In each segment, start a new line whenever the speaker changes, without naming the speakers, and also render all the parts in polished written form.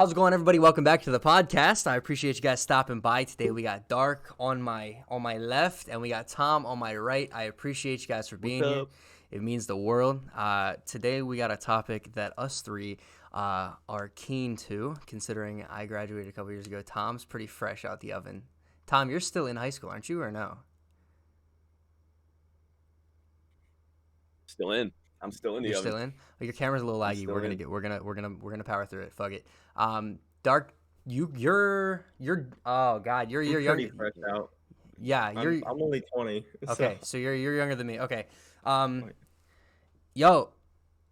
How's it going, everybody? Welcome back to the podcast. I appreciate you guys stopping by. Today we got Dark on my left, and we got Tom on my right. I appreciate you guys for being here. It means the world. Today we got a topic that us three are keen to, considering I graduated a couple years ago. Tom's pretty fresh out the oven. Tom, you're still in high school, aren't you, or no?
Still in. I'm still in the
You're
oven.
still in. Well, your camera's a little
I'm
laggy.
still in.
We're gonna power through it. Fuck it. Dark, you're oh god, you're
I'm
younger.
pretty fresh out.
Yeah,
I'm only 20.
okay.
So.
So you're younger than me. Okay. Yo,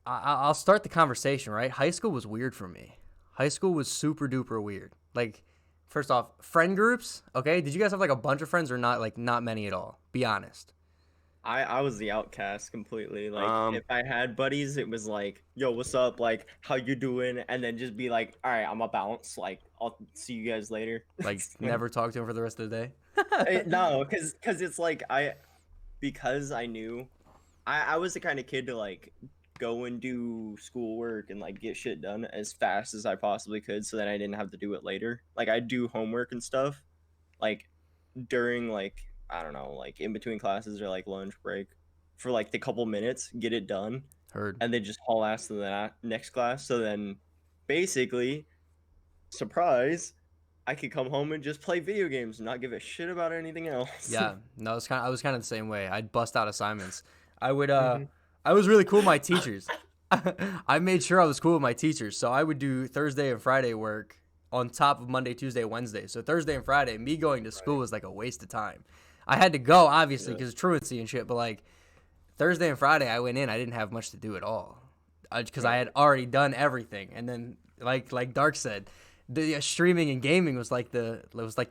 I'll start the conversation. Right, high school was weird for me. High school was super duper weird. Like, first off, friend groups. Okay, did you guys have like a bunch of friends or not? Like, not many at all. Be honest.
I was the outcast completely. Like if I had buddies, it was like, yo, what's up? Like, how you doing? And then just be like, all right, I'm a bounce. Like, I'll see you guys later.
Like, never talk to him for the rest of the day.
No, because it's like because I knew I was the kind of kid to like go and do schoolwork and like get shit done as fast as I possibly could, so that I didn't have to do it later. Like I'd do homework and stuff, like during like I don't know, like in between classes or like lunch break for like the couple minutes, get it done,
Heard.
and then just haul ass to the next class. So then, basically, surprise, I could come home and just play video games and not give a shit about anything else.
Yeah, no, I was kind of the same way. I'd bust out assignments. I would I was really cool with my teachers. I made sure I was cool with my teachers, so I would do Thursday and Friday work on top of Monday, Tuesday, Wednesday. So Thursday and Friday, me going to school was like a waste of time. I had to go obviously because of truancy and shit, but like Thursday and Friday, I went in. I didn't have much to do at all because I had already done everything. And then like Dark said, the streaming and gaming was like the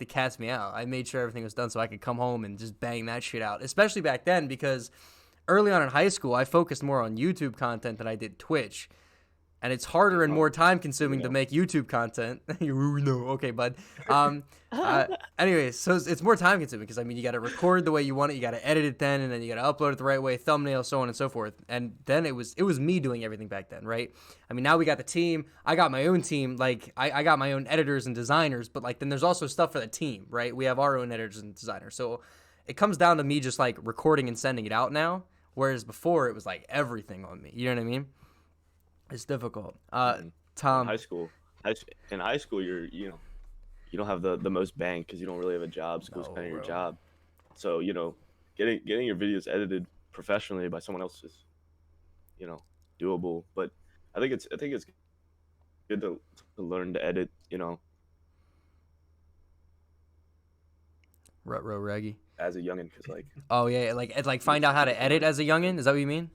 cat's meow. I made sure everything was done so I could come home and just bang that shit out. Especially back then because early on in high school, I focused more on YouTube content than I did Twitch. And it's harder and more time consuming to make YouTube content. You know, okay, bud. Anyways, so it's more time consuming because I mean you got to record the way you want it, you got to edit it then, and then you got to upload it the right way, thumbnail, so on and so forth. And then it was me doing everything back then, right? I mean now we got the team. I got my own team. Like I got my own editors and designers, but like then there's also stuff for the team, right? We have our own editors and designers. So it comes down to me just like recording and sending it out now, whereas before it was like everything on me. You know what I mean? It's difficult. Tom.
In high school, you don't have the most bang because you don't really have a job. School's kind of your job. So getting your videos edited professionally by someone else is doable. But I think it's good to learn to edit.
Rut-row Reggie.
As a youngin, because like.
Oh yeah, like find out how to edit as a youngin. Is that what you mean?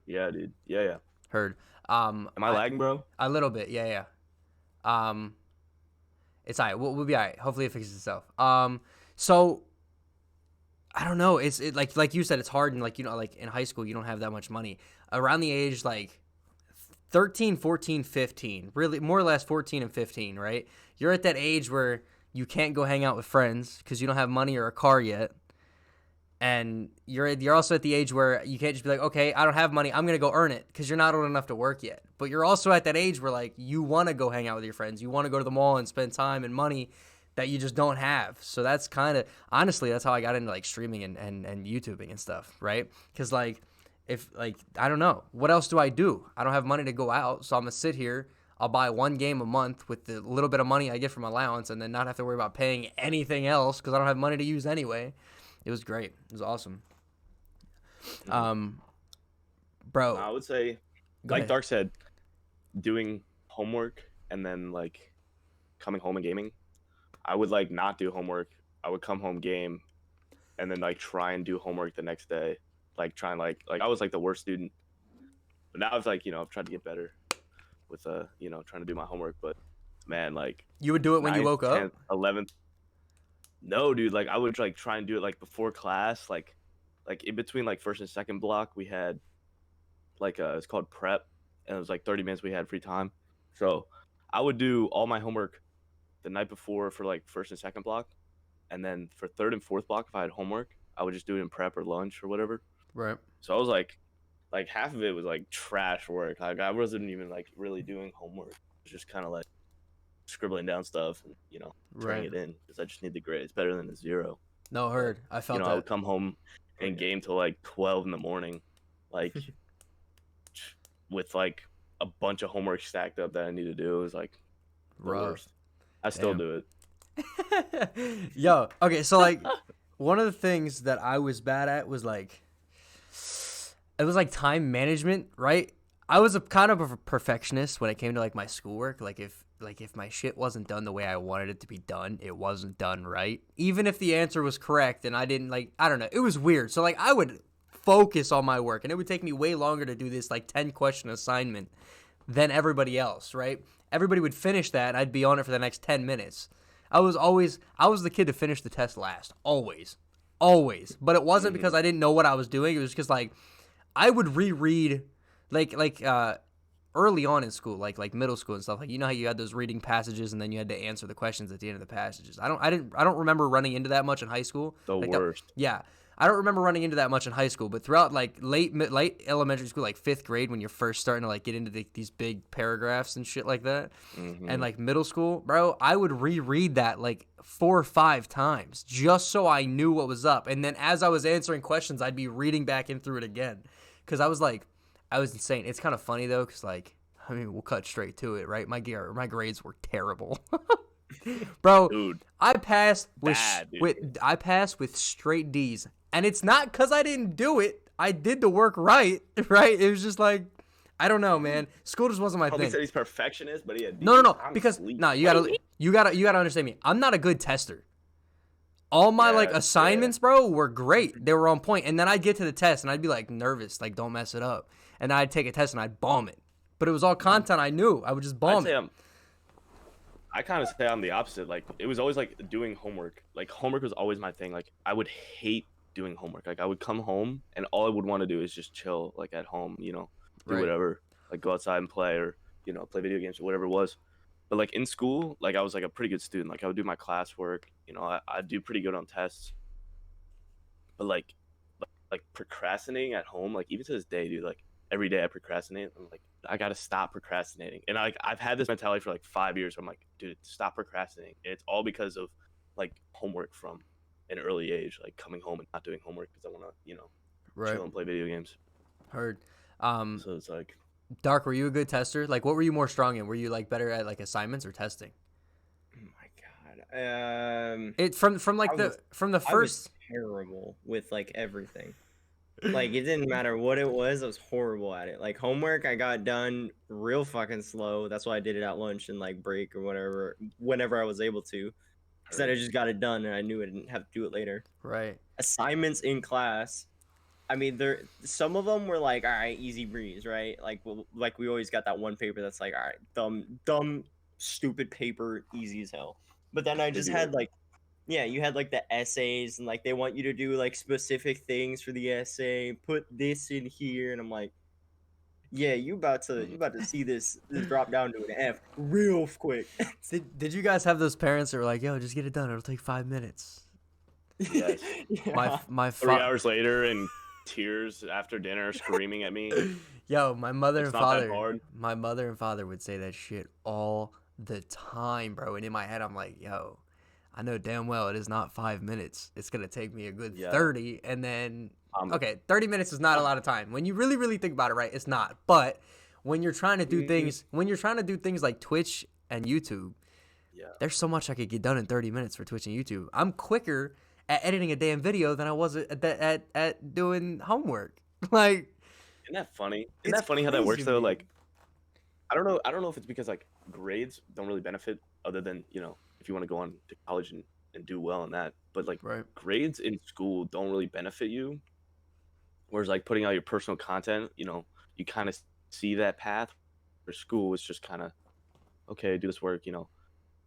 Yeah, dude. Yeah.
Heard.
Am I lagging, bro?
A little bit. Yeah. It's alright. We'll be alright. Hopefully it fixes itself. So I don't know. It's like you said, it's hard and like like in high school you don't have that much money. Around the age like 13, 14, 15, really more or less 14 and 15, right? You're at that age where you can't go hang out with friends because you don't have money or a car yet. And you're also at the age where you can't just be like, okay, I don't have money, I'm going to go earn it because you're not old enough to work yet. But you're also at that age where, like, you want to go hang out with your friends. You want to go to the mall and spend time and money that you just don't have. So that's kind of, honestly, that's how I got into, like, streaming and YouTubing and stuff, right? Because, like, I don't know. What else do? I don't have money to go out, so I'm going to sit here. I'll buy one game a month with the little bit of money I get from allowance and then not have to worry about paying anything else because I don't have money to use anyway. It was great. It was awesome. Bro.
I would say, like Dark said, doing homework and then like coming home and gaming. I would like not do homework. I would come home, game, and then like try and do homework the next day. Like trying like I was like the worst student. But now it's like, I've tried to get better with trying to do my homework. But man, like
you would do it when you woke
10th,
up?
11th. No, dude, like I would like try and do it like before class, like in between like first and second block we had like it's called prep, and it was like 30 minutes we had free time. So I would do all my homework the night before for like first and second block, and then for third and fourth block if I had homework, I would just do it in prep or lunch or whatever.
Right.
So I was like like half of it was like trash work. Like I wasn't even like really doing homework. It was just kind of like scribbling down stuff and turning
Right.
it in because I just need the grade. It's better than a 0.
No, heard. I
You
felt
know, I would
that.
come home and game till like 12 in the morning, like with like a bunch of homework stacked up that I need to do. It was like the
Rough.
worst. I still
Damn.
do it.
Yo, okay, so like one of the things that I was bad at was like it was like time management, right? I was a kind of a perfectionist when it came to like my schoolwork. Like if my shit wasn't done the way I wanted it to be done, it wasn't done right. Even if the answer was correct and I didn't like, I don't know, it was weird. So like I would focus on my work and it would take me way longer to do this like 10 question assignment than everybody else, right? Everybody would finish that and I'd be on it for the next 10 minutes. I was the kid to finish the test last, always. But it wasn't because I didn't know what I was doing. It was because like I would reread like early on in school, like middle school and stuff. Like, you know how you had those reading passages and then you had to answer the questions at the end of the passages. I don't remember running into that much in high school.
The
like
worst.
Yeah. I don't remember running into that much in high school, but throughout like late elementary school, like 5th grade, when you're first starting to like get into these big paragraphs and shit like that, and like middle school, bro, I would reread that like 4 or 5 times just so I knew what was up. And then as I was answering questions, I'd be reading back in through it again, because I was insane. It's kind of funny though, because like, I mean, we'll cut straight to it, right? My grades were terrible. Bro,
Dude,
I passed
bad,
with straight D's. And it's not because I didn't do it. I did the work right? It was just like, I don't know, man. School just wasn't my
Probably
thing.
said he's perfectionist, but he had
No,
I'm
because
asleep.
no, you gotta understand me. I'm not a good tester. All my like assignments, bro, were great. They were on point. And then I'd get to the test and I'd be like nervous, like don't mess it up. And I'd take a test and I'd bomb it. But it was all content I knew. I would just bomb it.
I kind of say I'm the opposite. Like it was always like doing homework. Like homework was always my thing. Like I would hate doing homework. Like I would come home and all I would want to do is just chill, like at home, do whatever, like go outside and play or play video games or whatever it was. But like in school, like I was like a pretty good student. Like I would do my classwork, I do pretty good on tests. But like procrastinating at home, like even to this day, dude, like every day I procrastinate. I'm like, I gotta stop procrastinating. And I've had this mentality for like 5 years where I'm like, dude, stop procrastinating. And it's all because of like homework from an early age, like coming home and not doing homework because I want to, chill and play video games.
Heard.
So it's like,
Dark, were you a good tester? Like, what were you more strong in? Were you like better at like assignments or testing?
Oh my god.
It from the first.
I was terrible with like everything. Like it didn't matter what it was. I was horrible at it. Like homework, I got done real fucking slow. That's why I did it at lunch and like break or whatever, whenever I was able to. Because I just got it done and I knew I didn't have to do it later.
Right.
Assignments in class. I mean, some of them were like, all right, easy breeze, right? Like we always got that one paper that's like, all right, dumb, stupid paper, easy as hell. But then I just had like, yeah, you had like the essays and like they want you to do like specific things for the essay, put this in here, and I'm like, yeah, you about to see this drop down to an F real quick.
Did you guys have those parents that were like, yo, just get it done, it'll take 5 minutes?
Yes.
Yeah.
My
3 hours later and tears after dinner screaming at me.
Yo, my mother and
not that hard.
my mother and father would say that shit all the time, bro. And in my head, I'm like, yo, I know damn well it is not 5 minutes. It's gonna take me a good 30, and then okay, 30 minutes is not a lot of time. When you really, really think about it, right? It's not. But when you're trying to do things, like Twitch and YouTube, there's so much I could get done in 30 minutes for Twitch and YouTube. I'm quicker at editing a damn video than I was at doing homework. Like,
isn't that funny? Isn't that funny how that works though? Like, I don't know if it's because like grades don't really benefit other than if you want to go on to college and do well in that, but like grades in school don't really benefit you. Whereas like putting out your personal content, you kind of see that path. For school, it's just kind of okay, do this work,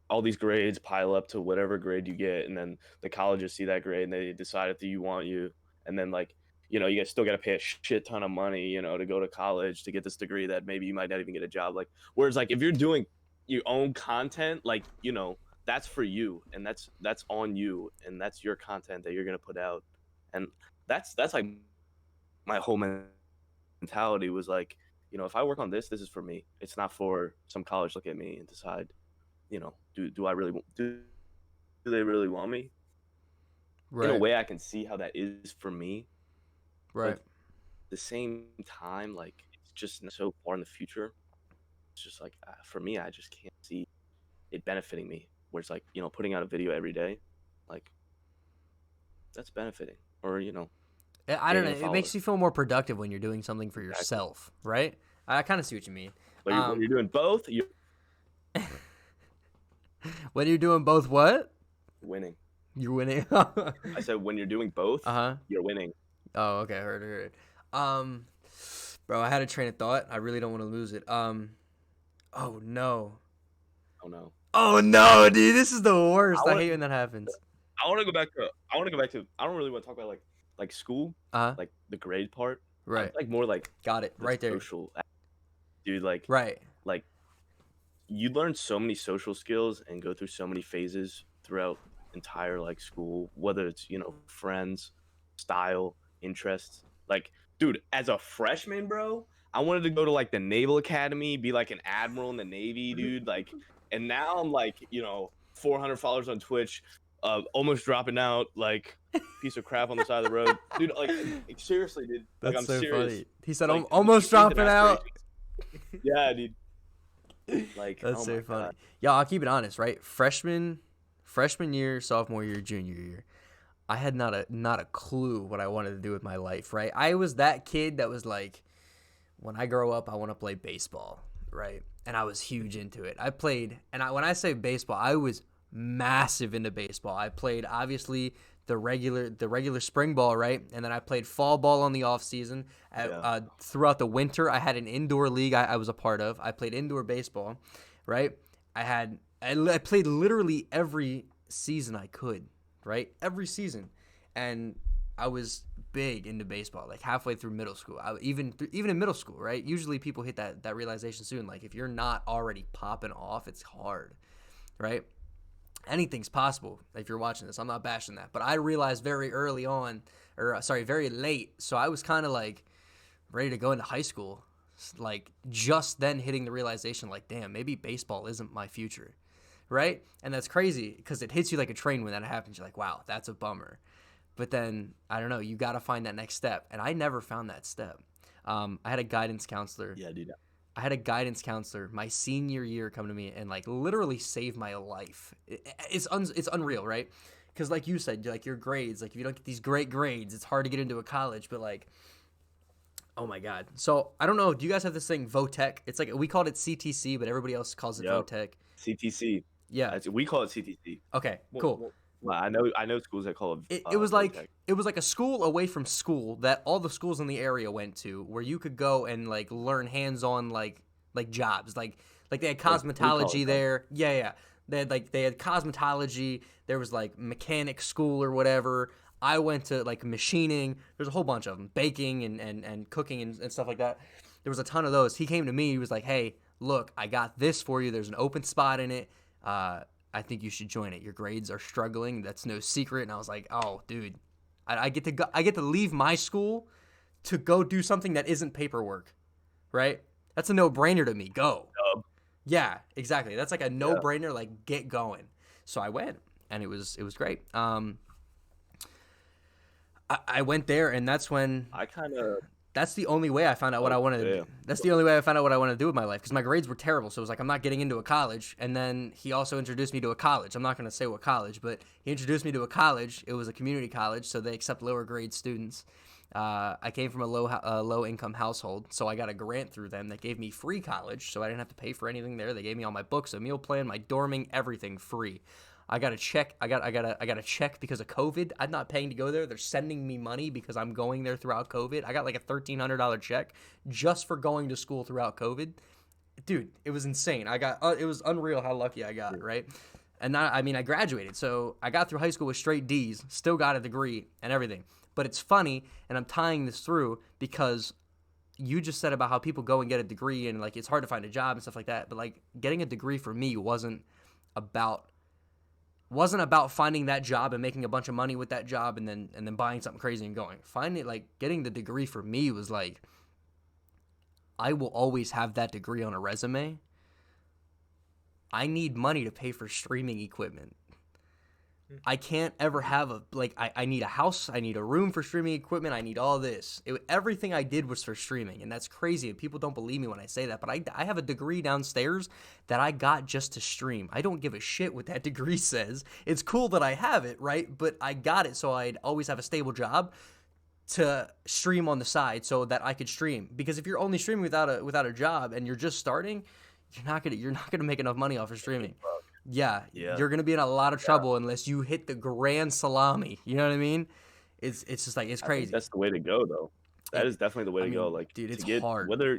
all these grades pile up to whatever grade you get, and then the colleges see that grade and they decide if you want you, and then like you guys still got to pay a shit ton of money, to go to college to get this degree that maybe you might not even get a job. Like, whereas like if you're doing your own content, like that's for you, and that's on you, and that's your content that you're gonna put out, and that's like my whole mentality was like, if I work on this is for me. It's not for some college look at me and decide, do I really do they really want me?
Right.
In a way, I can see how that is for me.
Right.
But at the same time, like, it's just so far in the future. It's just like, for me, I just can't see it benefiting me. Where it's like, putting out a video every day, like, that's benefiting. Or,
I don't know.
gaining a
It makes
follower.
you feel more productive when you're doing something for yourself, right? I kind of see what you mean.
But when you're doing both, you're
When you're doing both, what?
winning.
You're winning.
I said when you're doing both, you're winning.
Oh, okay. Heard. Bro, I had a train of thought. I really don't want to lose it. Oh no.
Oh no.
Oh no, dude. This is the worst. I hate when that happens.
I want to go back to. I don't really want to talk about like school. Like the grade part.
Right.
Like more like.
Got it. Right there.
Social. Dude, like.
Right.
Like. You learn so many social skills and go through so many phases throughout entire like school, whether it's friends, style, interests. Like, dude, as a freshman, bro, I wanted to go to like the Naval Academy, be like an admiral in the Navy, dude. Like, and now I'm like 400 followers on Twitch, almost dropping out, like piece of crap on the side of the road, dude. Like seriously, dude. Like,
That's
I'm
so
serious.
funny. He said,
Like,
almost dropping out.
Yeah, dude. Like,
that's so funny. Yeah, I'll keep it honest, right? Freshman year, sophomore year, junior year, I had not a clue what I wanted to do with my life, right? I was that kid that was like, when I grow up, I want to play baseball, right? And I was huge into it. I played, and when I say baseball, I was massive into baseball. I played obviously the regular spring ball, right? And then I played fall ball on the off season. Throughout the winter, I had an indoor league I was a part of. I played indoor baseball, right? I played literally every season I could, right? Every season, and I was big into baseball. Like halfway through middle school, even in middle school, right? Usually people hit that realization soon. Like if you're not already popping off, it's hard, right? Anything's possible if you're watching this. I'm not bashing that. But I realized very very late. So I was kind of like ready to go into high school. Like just then hitting the realization like, damn, maybe baseball isn't my future. Right? And that's crazy because it hits you like a train when that happens. You're like, wow, that's a bummer. But then, I don't know, you got to find that next step. And I never found that step. I had a guidance counselor.
Yeah, dude.
I had a guidance counselor my senior year come to me and like literally save my life. It's unreal, right? Because like you said, like your grades, like if you don't get these great grades, it's hard to get into a college. But like, oh my god. So I don't know. Do you guys have this thing Votech? It's like we called it CTC, but everybody else calls it Votech.
CTC.
Yeah,
we call it CTC.
Okay, cool.
Well, I know schools that call it.
It was like a school away from school that all the schools in the area went to, where you could go and like learn hands-on like jobs, like they had cosmetology there. Yeah. They had cosmetology. There was like mechanic school or whatever. I went to like machining. There's a whole bunch of them, baking and cooking and stuff like that. There was a ton of those. He came to me. He was like, "Hey, look, I got this for you. There's an open spot in it. I think you should join it. Your grades are struggling. That's no secret." And I was like, "Oh, dude, I get to leave my school to go do something that isn't paperwork, right? That's a no-brainer to me. Go." Yeah, exactly. That's like a no-brainer. Like get going. So I went, and it was great. I went there, and that's when that's the only way I found out what I wanted to do. That's the only way I found out what I wanted to do with my life because my grades were terrible. So it was like, I'm not getting into a college. And then he also introduced me to a college. I'm not going to say what college, but he introduced me to a college. It was a community college, so they accept lower grade students. I came from a low income household, so I got a grant through them that gave me free college, so I didn't have to pay for anything there. They gave me all my books, a meal plan, my dorming, everything free. I got a check. I got a check because of COVID. I'm not paying to go there. They're sending me money because I'm going there throughout COVID. I got like a $1,300 check just for going to school throughout COVID. Dude, it was insane. It was unreal how lucky I got, right? And I graduated. So I got through high school with straight D's, still got a degree and everything. But it's funny, and I'm tying this through because you just said about how people go and get a degree and like it's hard to find a job and stuff like that. But like getting a degree for me wasn't about finding that job and making a bunch of money with that job and then buying something crazy and going. Getting the degree for me was like I will always have that degree on a resume. I need money to pay for streaming equipment. I can't ever have I need a house, I need a room for streaming equipment, I need all this. Everything I did was for streaming, and that's crazy. People don't believe me when I say that, but I have a degree downstairs that I got just to stream. I don't give a shit what that degree says. It's cool that I have it, right? But I got it so I'd always have a stable job to stream on the side so that I could stream. Because if you're only streaming without a job and you're just starting, you're not gonna make enough money off of streaming. Yeah, you're gonna be in a lot of trouble unless you hit the grand salami. You know what I mean? It's just like it's
I think
crazy.
that's the way to go, though. That is definitely the way to go. Like,
dude,
to
it's
get
hard.
whether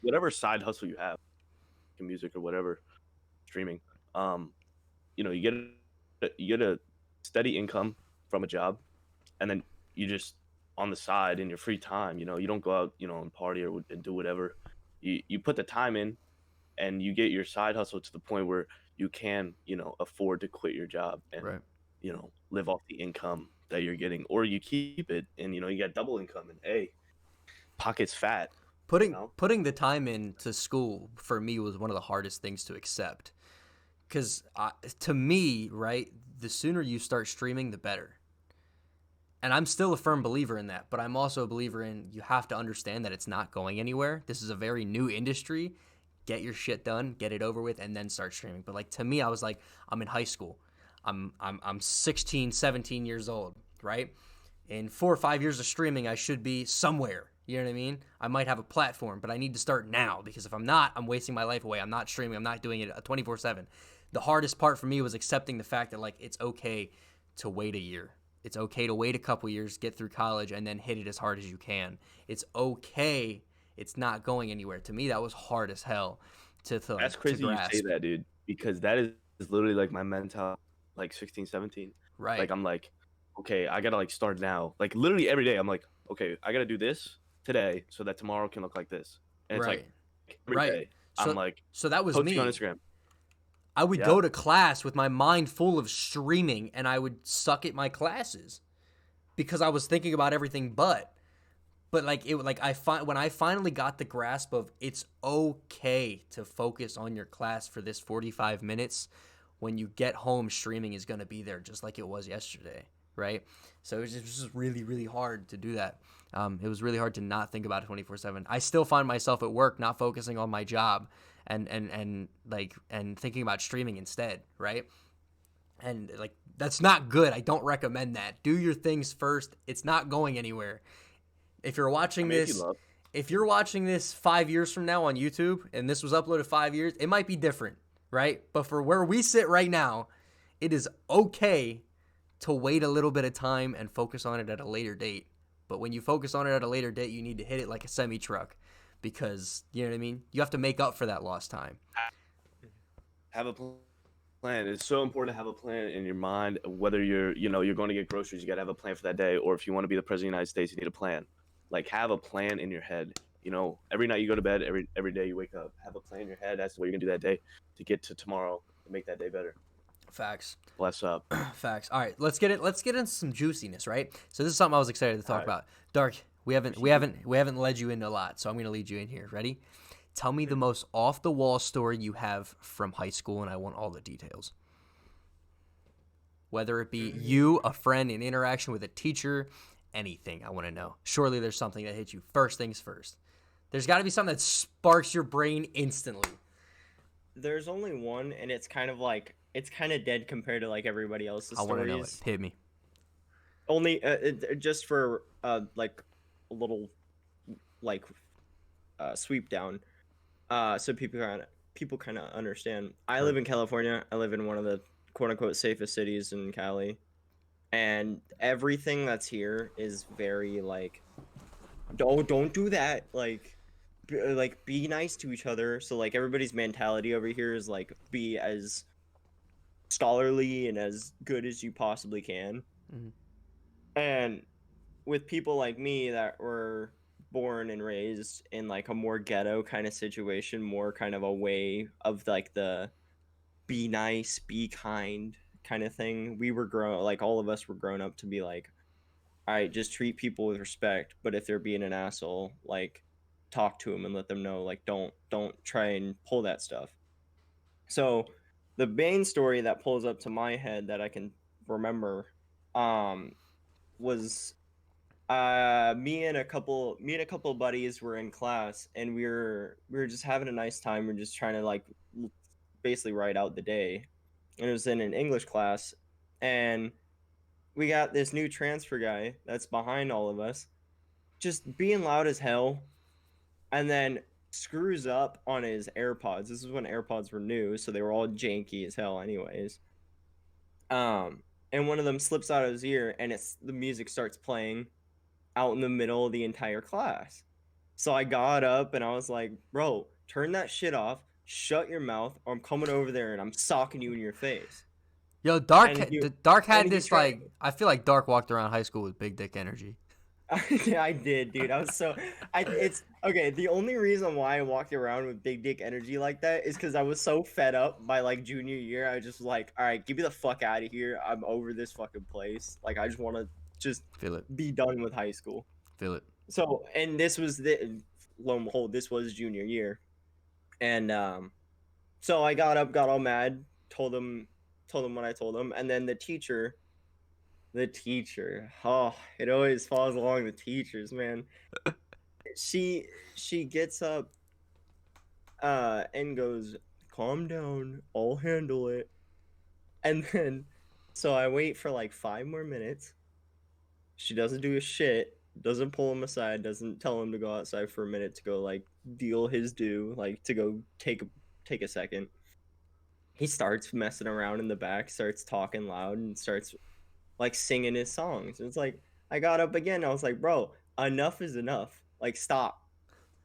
whatever side hustle you have, music or whatever, streaming. You get a steady income from a job, and then you just on the side in your free time. You don't go out and party and do whatever. You put the time in, and you get your side hustle to the point where you can afford to quit your job and live off the income that you're getting, or you keep it and you get double income and pockets fat.
Putting the time into school for me was one of the hardest things to accept, because to me, right, the sooner you start streaming, the better. And I'm still a firm believer in that, but I'm also a believer in you have to understand that it's not going anywhere. This is a very new industry. Get your shit done, get it over with, and then start streaming. But like, to me, I was like, I'm in high school. I'm 16, 17 years old, right? In 4 or 5 years of streaming, I should be somewhere. You know what I mean? I might have a platform, but I need to start now, because if I'm not, I'm wasting my life away. I'm not streaming. I'm not doing it 24/7. The hardest part for me was accepting the fact that like it's okay to wait a year. It's okay to wait a couple years, get through college, and then hit it as hard as you can. It's okay. It's not going anywhere. To me, that was hard as hell to
That's crazy
to grasp.
you say that, dude, because that is literally like my mentality, like 16, 17.
Right.
Like, I'm like, okay, I gotta like start now. Like, literally every day, I'm like, okay, I gotta do this today so that tomorrow can look like this. And it's like every day, I'm like,
so that was
posting
me
on Instagram.
I would go to class with my mind full of streaming, and I would suck at my classes because I was thinking about everything but like when I finally got the grasp of it's okay to focus on your class for this 45 minutes, when you get home, streaming is going to be there just like it was yesterday, right? So it was just really, really hard to do that. It was really hard to not think about it 24/7. I still find myself at work not focusing on my job and thinking about streaming instead, right? And like, that's not good. I don't recommend that. Do your things first. It's not going anywhere. If you're watching if you're watching this 5 years from now on YouTube and this was uploaded 5 years, it might be different, right? But for where we sit right now, it is okay to wait a little bit of time and focus on it at a later date. But when you focus on it at a later date, you need to hit it like a semi-truck, because, you know what I mean? You have to make up for that lost time.
Have a plan. It's so important to have a plan in your mind. Whether you're going to get groceries, you got to have a plan for that day. Or if you want to be the president of the United States, you need a plan. Like, have a plan in your head. Every night you go to bed, every day you wake up, have a plan in your head. That's what you're gonna do that day to get to tomorrow and make that day better.
Facts.
Bless up.
Facts. All right, let's get into some juiciness, right? So this is something I was excited to talk about. Dark, we haven't led you into a lot, so I'm gonna lead you in here. Ready? Tell me the most off the wall story you have from high school, and I want all the details. Whether it be you, a friend, an interaction with a teacher, anything, I want to know. Surely there's something that hits you. First things first. There's got to be something that sparks your brain instantly.
There's only one, and it's kind of dead compared to like everybody else's stories. I want to know it.
Hit me.
Only just for like a little like sweep down, so people kind of understand. I live in California. I live in one of the quote unquote safest cities in Cali. And everything that's here is very like, don't do that. Like be nice to each other. So like everybody's mentality over here is like, be as scholarly and as good as you possibly can. Mm-hmm. And with people like me that were born and raised in like a more ghetto kind of situation, more kind of a way of like the be nice, be kind kind of thing, all of us were grown up to be like, all right, just treat people with respect, but if they're being an asshole, like talk to them and let them know, like, don't try and pull that stuff. So the main story that pulls up to my head that I can remember was me and a couple of buddies were in class, and we were just having a nice time. We're just trying to like basically write out the day, and it was in an English class, and we got this new transfer guy that's behind all of us just being loud as hell, and then screws up on his AirPods. This is when AirPods were new, so they were all janky as hell anyways. And one of them slips out of his ear, and the music starts playing out in the middle of the entire class. So I got up and I was like, bro, turn that shit off, shut your mouth, or I'm coming over there and I'm socking you in your face.
Yo, Dark had
and
this like, I feel like Dark walked around high school with big dick energy.
I did, dude. I was so it's okay. The only reason why I walked around with big dick energy like that is because I was so fed up by like junior year. I was just like, all right, get me the fuck out of here. I'm over this fucking place. Like, I just want to just
Feel it.
be done with high school.
Feel it.
So, and this was lo and behold, this was junior year, and so I got up, got all mad, told him what I told him, and then the teacher, oh, it always falls along the teachers, man. she gets up and goes, calm down, I'll handle it. And then so I wait for like 5 more minutes. She doesn't do a shit, doesn't pull him aside, doesn't tell him to go outside for a minute to go like deal his due, like to go take a second. He starts messing around in the back, starts talking loud, and starts like singing his songs. It's like, I got up again. I was like, bro, enough is enough. Like, stop,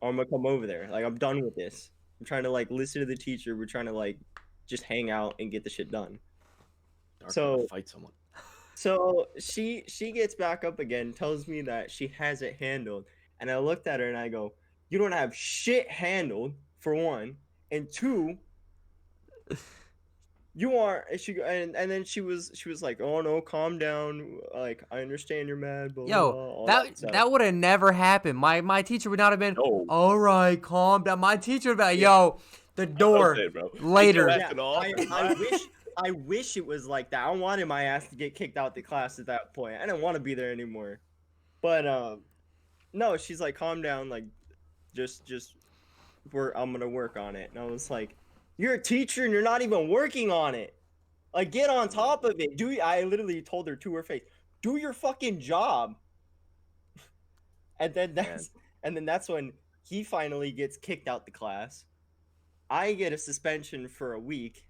or I'm gonna come over there. Like, I'm done with this. I'm trying to like listen to the teacher. We're trying to like just hang out and get the shit done.
So fight someone.
So she gets back up again, tells me that she has it handled, and I looked at her and I go, you don't have shit handled, for one, and two, you are. And then she was like, oh no, calm down, like, I understand you're mad, blah,
Yo,
blah,
that would have never happened. My teacher would not have been,
No.
all right, calm down. My teacher would be like, yo, the door later.
Yeah, I wish it was like that. I wanted my ass to get kicked out the class at that point. I didn't want to be there anymore. But no, she's like, calm down, like, just I'm gonna work on it. And I was like, you're a teacher and you're not even working on it. Like, get on top of it. I literally told her to her face, do your fucking job. And then that's when he finally gets kicked out the class. I get a suspension for a week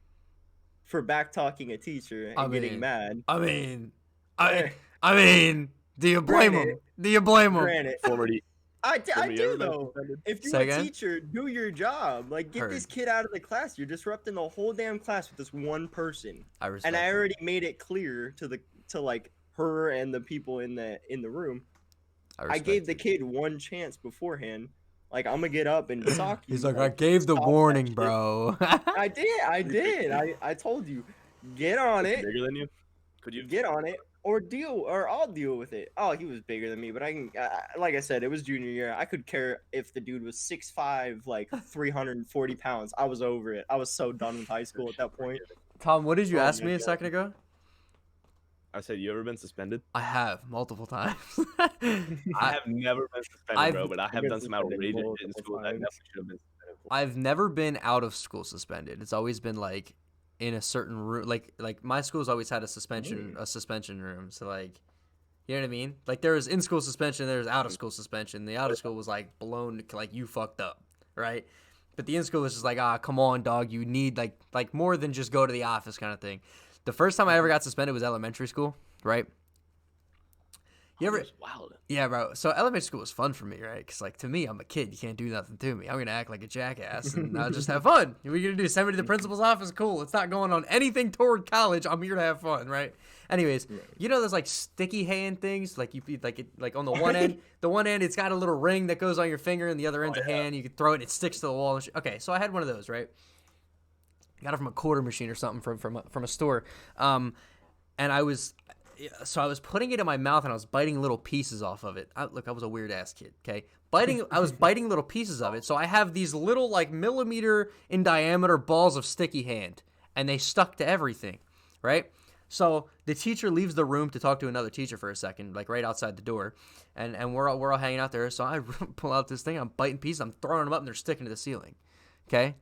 for back talking a teacher and getting mad.
I mean, do you blame him? Do you blame him?
Granted, I do though. If you're a teacher, do your job. Like, get this kid out of the class. You're disrupting the whole damn class with this one person. I already made it clear to like her and the people in the room. I gave the kid one chance beforehand. Like, I'm gonna get up and sock you.
He's like, I gave the warning, bro.
I did. I told you, get on it.
Bigger than you? Could you
get on it or I'll deal with it? Oh, he was bigger than me, but I can. Like I said, it was junior year. I could care if the dude was 6'5", like 340 pounds. I was over it. I was so done with high school at that point.
Tom, what did you ask me a second ago?
I said, you ever been suspended?
I have, multiple times.
I have never been suspended, bro, but I have done some outrageous shit in school that I definitely should have been suspended for.
I've never been out of school suspended. It's always been like in a certain room. Like my school's always had a suspension room. So like, you know what I mean? Like, there was in school suspension, there was out of school suspension. The out of school was like blown, like, you fucked up, right? But the in school was just like, come on, dog, you need like more than just go to the office kind of thing. The first time I ever got suspended was elementary school, right? You ever?
Wild.
Yeah, bro. So elementary school was fun for me, right? Because, like, to me, I'm a kid. You can't do nothing to me. I'm going to act like a jackass, and I'll just have fun. What are you going to do? Send me to the principal's office? Cool. It's not going on anything toward college. I'm here to have fun, right? Anyways, you know those, like, sticky hand things? Like, you like on the one end, it's got a little ring that goes on your finger, and the other end's a hand. You can throw it, and it sticks to the wall. And okay, so I had one of those, right? Got it from a quarter machine or something from a store. And So I was putting it in my mouth and I was biting little pieces off of it. Look, I was a weird ass kid. Okay, I was biting little pieces of it. So I have these little like millimeter in diameter balls of sticky hand, and they stuck to everything, right? So the teacher leaves the room to talk to another teacher for a second, like right outside the door, and we're all hanging out there. So I pull out this thing, I'm biting pieces, I'm throwing them up, and they're sticking to the ceiling. Okay,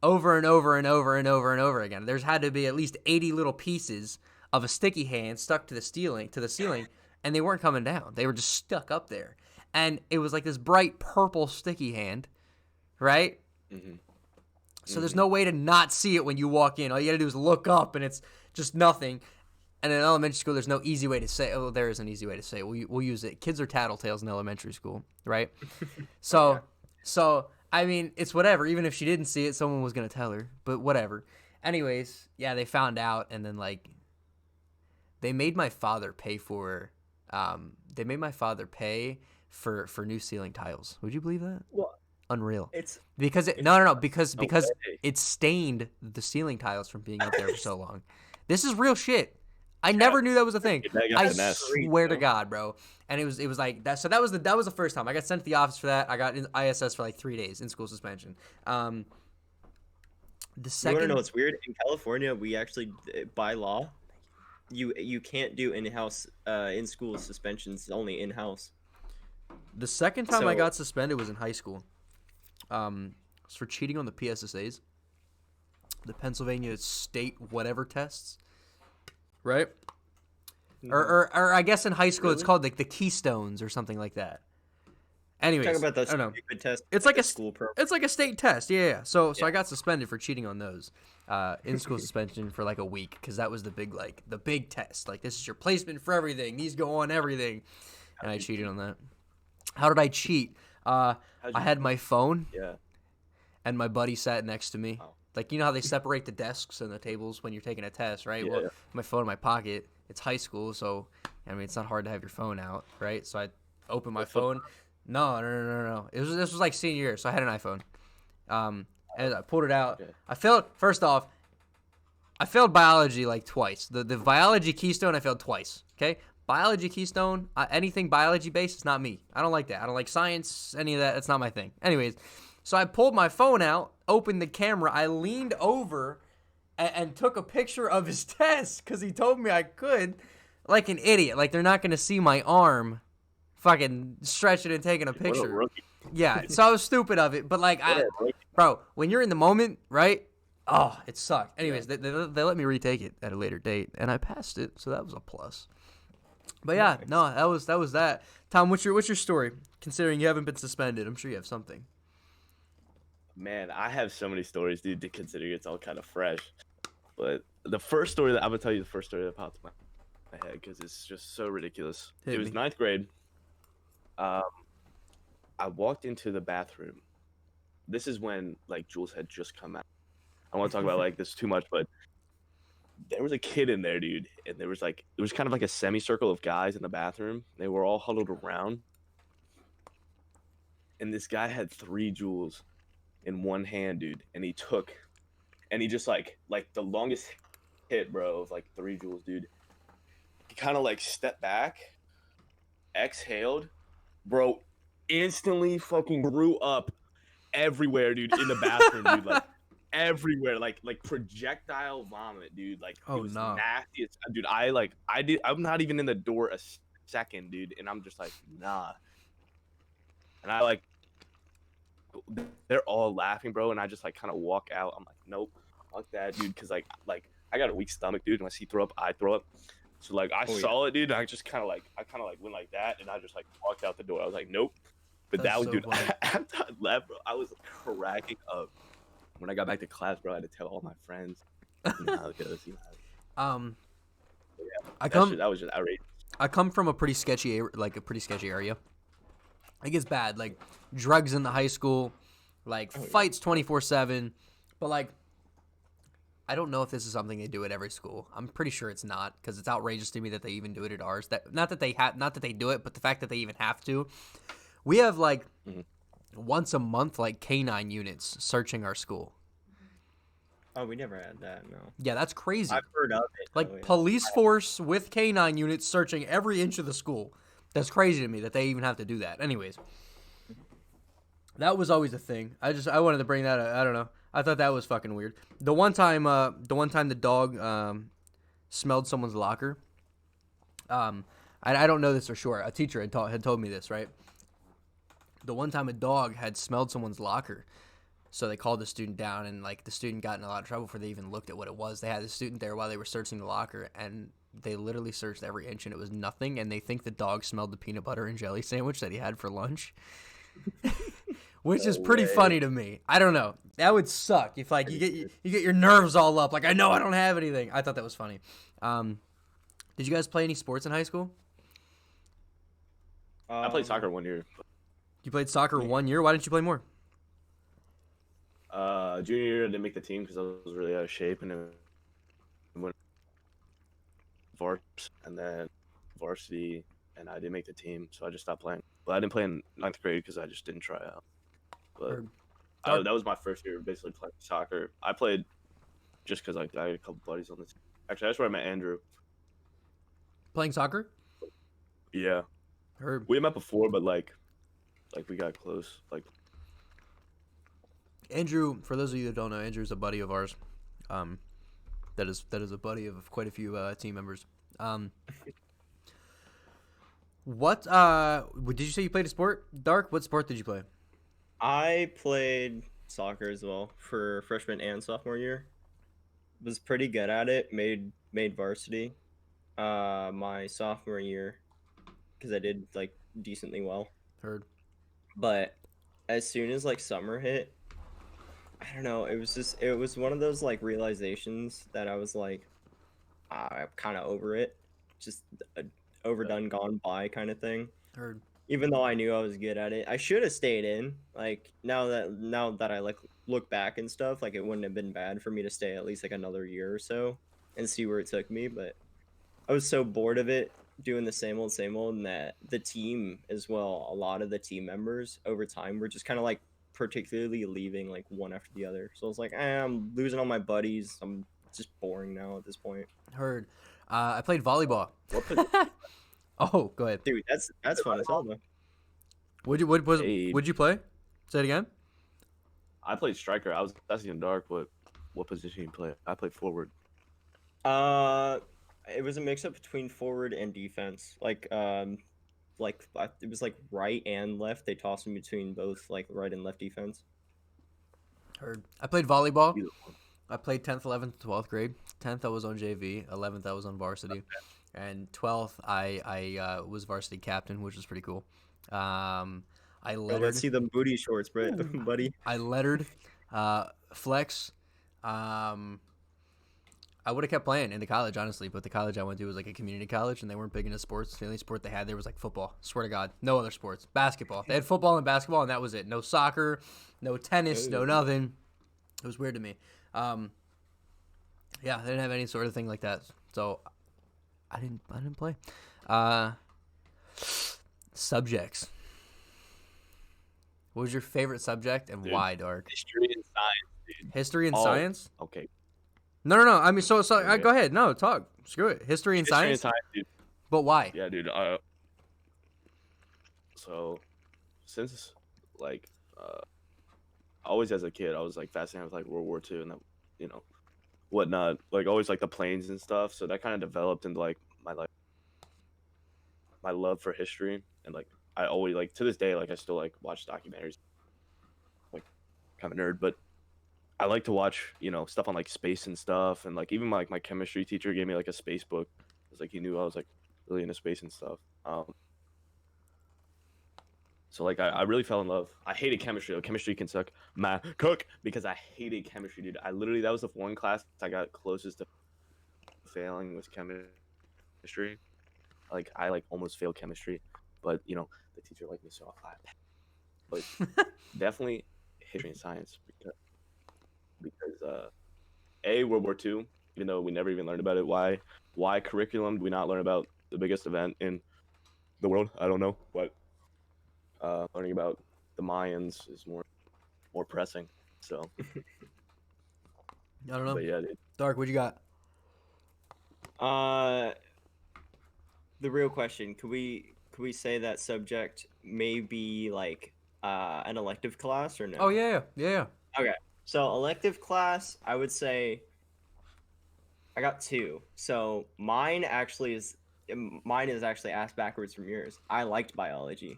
over and over and over and over and over again. There's had to be at least 80 little pieces of a sticky hand stuck to the ceiling, and they weren't coming down. They were just stuck up there. And it was like this bright purple sticky hand, right?
Mm-hmm.
So there's no way to not see it when you walk in. All you gotta do is look up, and it's just nothing. And in elementary school, there's no easy way to say it. Oh, there is an easy way to say it. We'll use it. Kids are tattletales in elementary school, right? So, I mean, it's whatever. Even if she didn't see it, someone was gonna tell her. But whatever. Anyways, yeah, they found out, and then, like, they made my father pay for new ceiling tiles. Would you believe that?
Well,
Unreal.
it's
Because because it stained the ceiling tiles from being up there for so long. This is real shit. I never knew that was a thing. I swear to God, bro. And it was like that. So that was the first time I got sent to the office for that. I got in ISS for like 3 days in school suspension. The second.
You want to know what's weird? In California, we actually, by law, you can't do in-house in-school suspensions. Only in-house.
The second time I got suspended was in high school. It was for cheating on the PSSAs, the Pennsylvania State whatever tests, right? Or I guess in high school it's called like the Keystones or something like that. Anyways,
Talking about that
I don't know.
stupid test.
It's like a
school program.
It's like a state test, yeah. So I got suspended for cheating on those, in school suspension for like a week because that was the big test. Like, this is your placement for everything. These go on everything, and I cheated on that. How did I cheat? I had my phone.
Yeah.
And my buddy sat next to me.
Oh.
Like, you know how they separate the desks and the tables when you're taking a test, right?
Yeah.
Well, my phone in my pocket. It's high school, so I mean, it's not hard to have your phone out, right? So I opened my phone. No. This was like senior year, so I had an iPhone. And I pulled it out.
Okay.
I failed. First off, I failed biology like twice. The biology keystone I failed twice. Okay, biology keystone, anything biology based, it's not me. I don't like that. I don't like science, any of that. It's not my thing. Anyways, so I pulled my phone out, opened the camera, I leaned over and took a picture of his test because he told me I could, like an idiot. Like, they're not gonna see my arm, fucking stretching and taking a
What a
picture.
rookie.
Yeah, so I was stupid of it, but like, bro, when you're in the moment, right? Oh, it sucked. Anyways, they let me retake it at a later date, and I passed it, so that was a plus. But yeah, no, that was that. Tom, what's your story? Considering you haven't been suspended, I'm sure you have something.
Man, I have so many stories, dude, to consider it's all kind of fresh. But the first story that I'm gonna tell you, the first story that popped in my head because it's just so ridiculous.
Hit
It was
me.
ninth grade. I walked into the bathroom. This is when like Jules had just come out. I don't want to talk about like this too much, but there was a kid in there, dude, and there was kind of like a semicircle of guys in the bathroom. They were all huddled around, and this guy had 3 Jules in one hand, dude, and he just like the longest hit, bro, of like 3 Jules, dude. He kind of like stepped back, exhaled, bro, instantly fucking grew up everywhere, dude, in the bathroom, dude, like everywhere, like projectile vomit, dude, like
Oh,
it was
no.
nasty. Dude, I'm not even in the door a second, dude, and I'm just like, nah. And I like, they're all laughing, bro, and I just like kind of walk out. I'm like, nope, fuck that, dude, because like I got a weak stomach, dude. When I see throw up, I throw up. So like I saw it, dude. And I just kind of like went like that, and I just like walked out the door. I was like, nope. But
That's
that was,
so
dude.
funny.
After I left, bro, I was cracking up. When I got back to class, bro, I had to tell all my friends. You know how it goes. You know how it goes. That was just outrageous.
I come from a pretty sketchy area. Like, it's bad. Like, drugs in the high school, like fights 24/7. But like, I don't know if this is something they do at every school. I'm pretty sure it's not, because it's outrageous to me that they even do it at ours. Not that they do it, but the fact that they even have to. We have like once a month, like canine units searching our school.
Oh, we never had that. No.
Yeah, that's crazy.
I've heard of it.
Like
though, yeah.
police force with canine units searching every inch of the school. That's crazy to me that they even have to do that. Anyways, that was always a thing. I wanted to bring that up. I don't know. I thought that was fucking weird. The one time the dog smelled someone's locker. I don't know this for sure. A teacher had told me this, right? The one time a dog had smelled someone's locker. So they called the student down, and like the student got in a lot of trouble before they even looked at what it was. They had the student there while they were searching the locker, and they literally searched every inch, and it was nothing. And they think the dog smelled the peanut butter and jelly sandwich that he had for lunch, which is pretty funny to me. I don't know. That would suck if like you get your nerves all up. Like I know I don't have anything. I thought that was funny. Did you guys play any sports in high school?
I played soccer 1 year.
You played soccer 1 year. Why didn't you play more?
Junior year I didn't make the team because I was really out of shape, and then went varsity, and then varsity, and I didn't make the team, so I just stopped playing. But I didn't play in 9th grade because I just didn't try out. But that was my first year basically playing soccer. I played just because I had a couple buddies on the team. Actually, that's where I met Andrew.
Playing soccer?
Yeah.
Herb.
We had met before, but like we got close. Like
Andrew, for those of you that don't know, Andrew's a buddy of ours. That is a buddy of quite a few team members. What did you say you played a sport? Dark, what sport did you play?
I played soccer as well for freshman and sophomore year. Was pretty good at it. Made varsity my sophomore year because I did like decently well.
Heard.
But as soon as like summer hit, I don't know, it was one of those like realizations that I was like, I'm kind of over it. Just a overdone, gone by kind of thing.
Heard.
Even though I knew I was good at it, I should have stayed in. Like now that I like look back and stuff, like it wouldn't have been bad for me to stay at least like another year or so and see where it took me. But I was so bored of it, doing the same old, and that the team as well, a lot of the team members over time were just kind of like particularly leaving like one after the other. So I was like, I'm losing all my buddies. I'm just boring now at this point.
Heard. I played volleyball. Oh, go ahead.
Dude, that's fun as hell though.
Would you play? Say it again.
I played striker. That's even dark. What position you play? I played forward.
It was a mix up between forward and defense. Like it was like right and left. They tossed in between both like right and left defense.
Heard. I played volleyball. I played 10th, 11th, 12th grade. 10th I was on JV. 11th I was on varsity, and 12th I was varsity captain, which was pretty cool. I lettered.
Let's see them booty shorts, buddy.
I lettered, flex. I would have kept playing in the college, honestly, but the college I went to was like a community college, and they weren't big into sports. The only sport they had there was like football. Swear to God, no other sports. Basketball. They had football and basketball, and that was it. No soccer, no tennis, no nothing. It was weird to me. Yeah, they didn't have any sort of thing like that, so I didn't play. Subjects. What was your favorite subject and why, Dark?
History and science, dude.
History and science?
Okay.
No. I mean, so go ahead. No, talk. Screw it. History and science?
History and science, dude.
But why?
Yeah, dude. So, since like, always as a kid, I was like fascinated with like World War II and that, whatnot. Like always like the planes and stuff. So that kind of developed into like my love for history, and like I always like to this day like I still like watch documentaries. Like, kind of nerd, but I like to watch, stuff on like space and stuff, and like even my chemistry teacher gave me like a space book. It's like he knew I was like really into space and stuff. So like I really fell in love. I hated chemistry. Chemistry can suck my cook because I hated chemistry, dude. That was the one class I got closest to failing was chemistry. Like I like almost failed chemistry, but the teacher liked me so I passed. But definitely history and science because World War II, even though we never even learned about it. Why curriculum do we not learn about the biggest event in the world? I don't know, but learning about the Mayans is more pressing. So
I don't know.
But yeah, dude.
Dark, what you got?
Uh, the real question: could we say that subject may be like an elective class or
Oh
no?
yeah.
Okay, so elective class, I would say I got two. So mine is actually asked backwards from yours. I liked biology.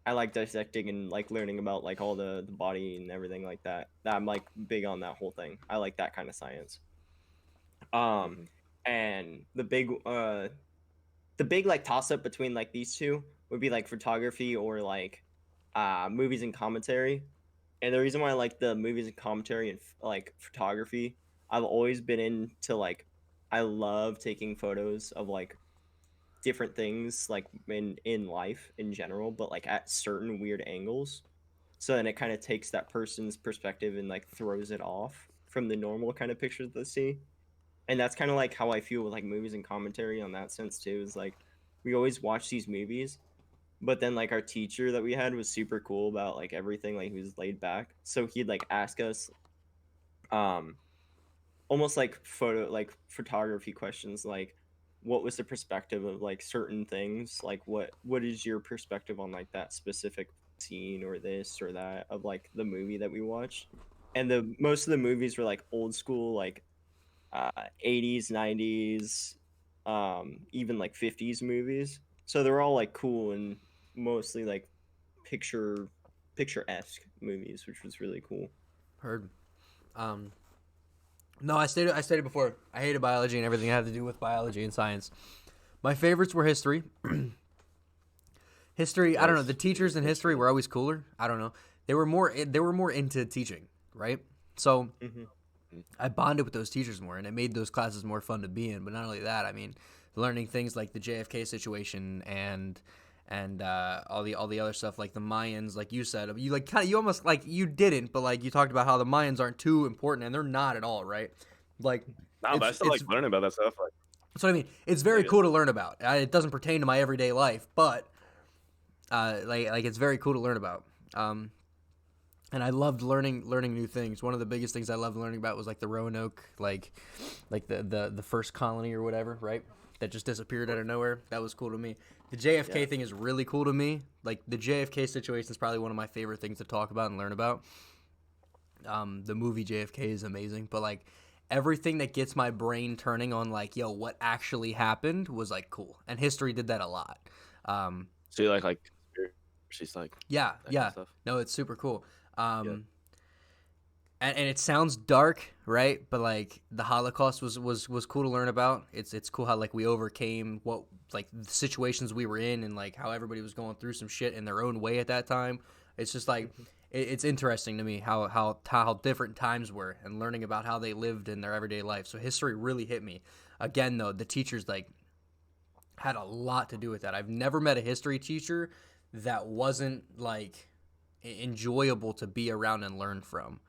I like dissecting and like learning about like all the body and everything like that. I'm like big on that whole thing. I like that kind of science. Um,
Mhm.
and the big like toss up between like these two would be like photography or like movies and commentary. And the reason why I like the movies and commentary and like photography, I've always been into like I love taking photos of like different things like in life in general, but like at certain weird angles. So then it kind of takes that person's perspective and like throws it off from the normal kind of pictures they see. And that's kind of like how I feel with like movies and commentary on that sense too. Is like we always watch these movies, but then like our teacher that we had was super cool about like everything. Like he was laid back, so he'd like ask us, um, almost like photography questions, like what was the perspective of like certain things, like what is your perspective on like that specific scene or this or that of like the movie that we watched. And the most of the movies were like old school, like 80s, 90s, even like 50s movies. So they're all like cool and mostly like picture picture-esque movies, which was really cool.
Heard. Um, no, I stated before. I hated biology and everything that had to do with biology and science. My favorites were history. History, I don't know. The
Nice.
teachers in history were always cooler. I don't know. They were more into teaching, right? So
Hmm.
I bonded with those teachers more, and it made those classes more fun to be in. But not only that, I mean, learning things like the JFK situation and all the other stuff like the Mayans, like you said, you like kind of you almost like you didn't, but like you talked about how the Mayans aren't too important, and they're not at all, right? Like
No, but I still
it's
like learning about that stuff. Like,
that's what I mean. It's very
like
cool to learn about. It doesn't pertain to my everyday life, but like it's very cool to learn about. And I loved learning new things. One of the biggest things I loved learning about was like the Roanoke, like the first colony or whatever, right? That just disappeared out of nowhere. That was cool to me. The JFK
Yeah.
thing is really cool to me. Like the JFK situation is probably one of my favorite things to talk about and learn about. The movie JFK is amazing, but like everything that gets my brain turning on like, yo, what actually happened was like cool. And history did that a lot. Um,
so you like conspiracies, like
yeah,
that kind
yeah.
of stuff.
No, it's super cool.
Yeah.
And it sounds dark, right? But like the Holocaust was cool to learn about. It's cool how like we overcame what like the situations we were in and like how everybody was going through some shit in their own way at that time. It's just like it's interesting to me how different times were and learning about how they lived in their everyday life. So history really hit me. Again, though, the teachers like had a lot to do with that. I've never met a history teacher that wasn't like enjoyable to be around and learn from.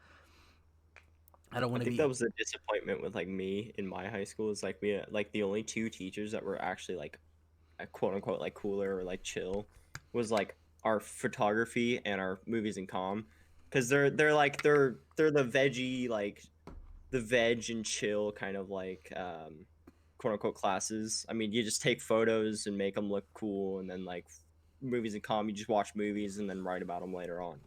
I don't
I
want to
think
be.
that was a disappointment with like me in my high school. Is like we had, like the only two teachers that were actually like quote unquote like cooler or like chill was like our photography and our movies and comm, because they're the veggie like the veg and chill kind of like quote unquote classes. I mean, you just take photos and make them look cool, and then like movies and comm, you just watch movies and then write about them later on.
Heard.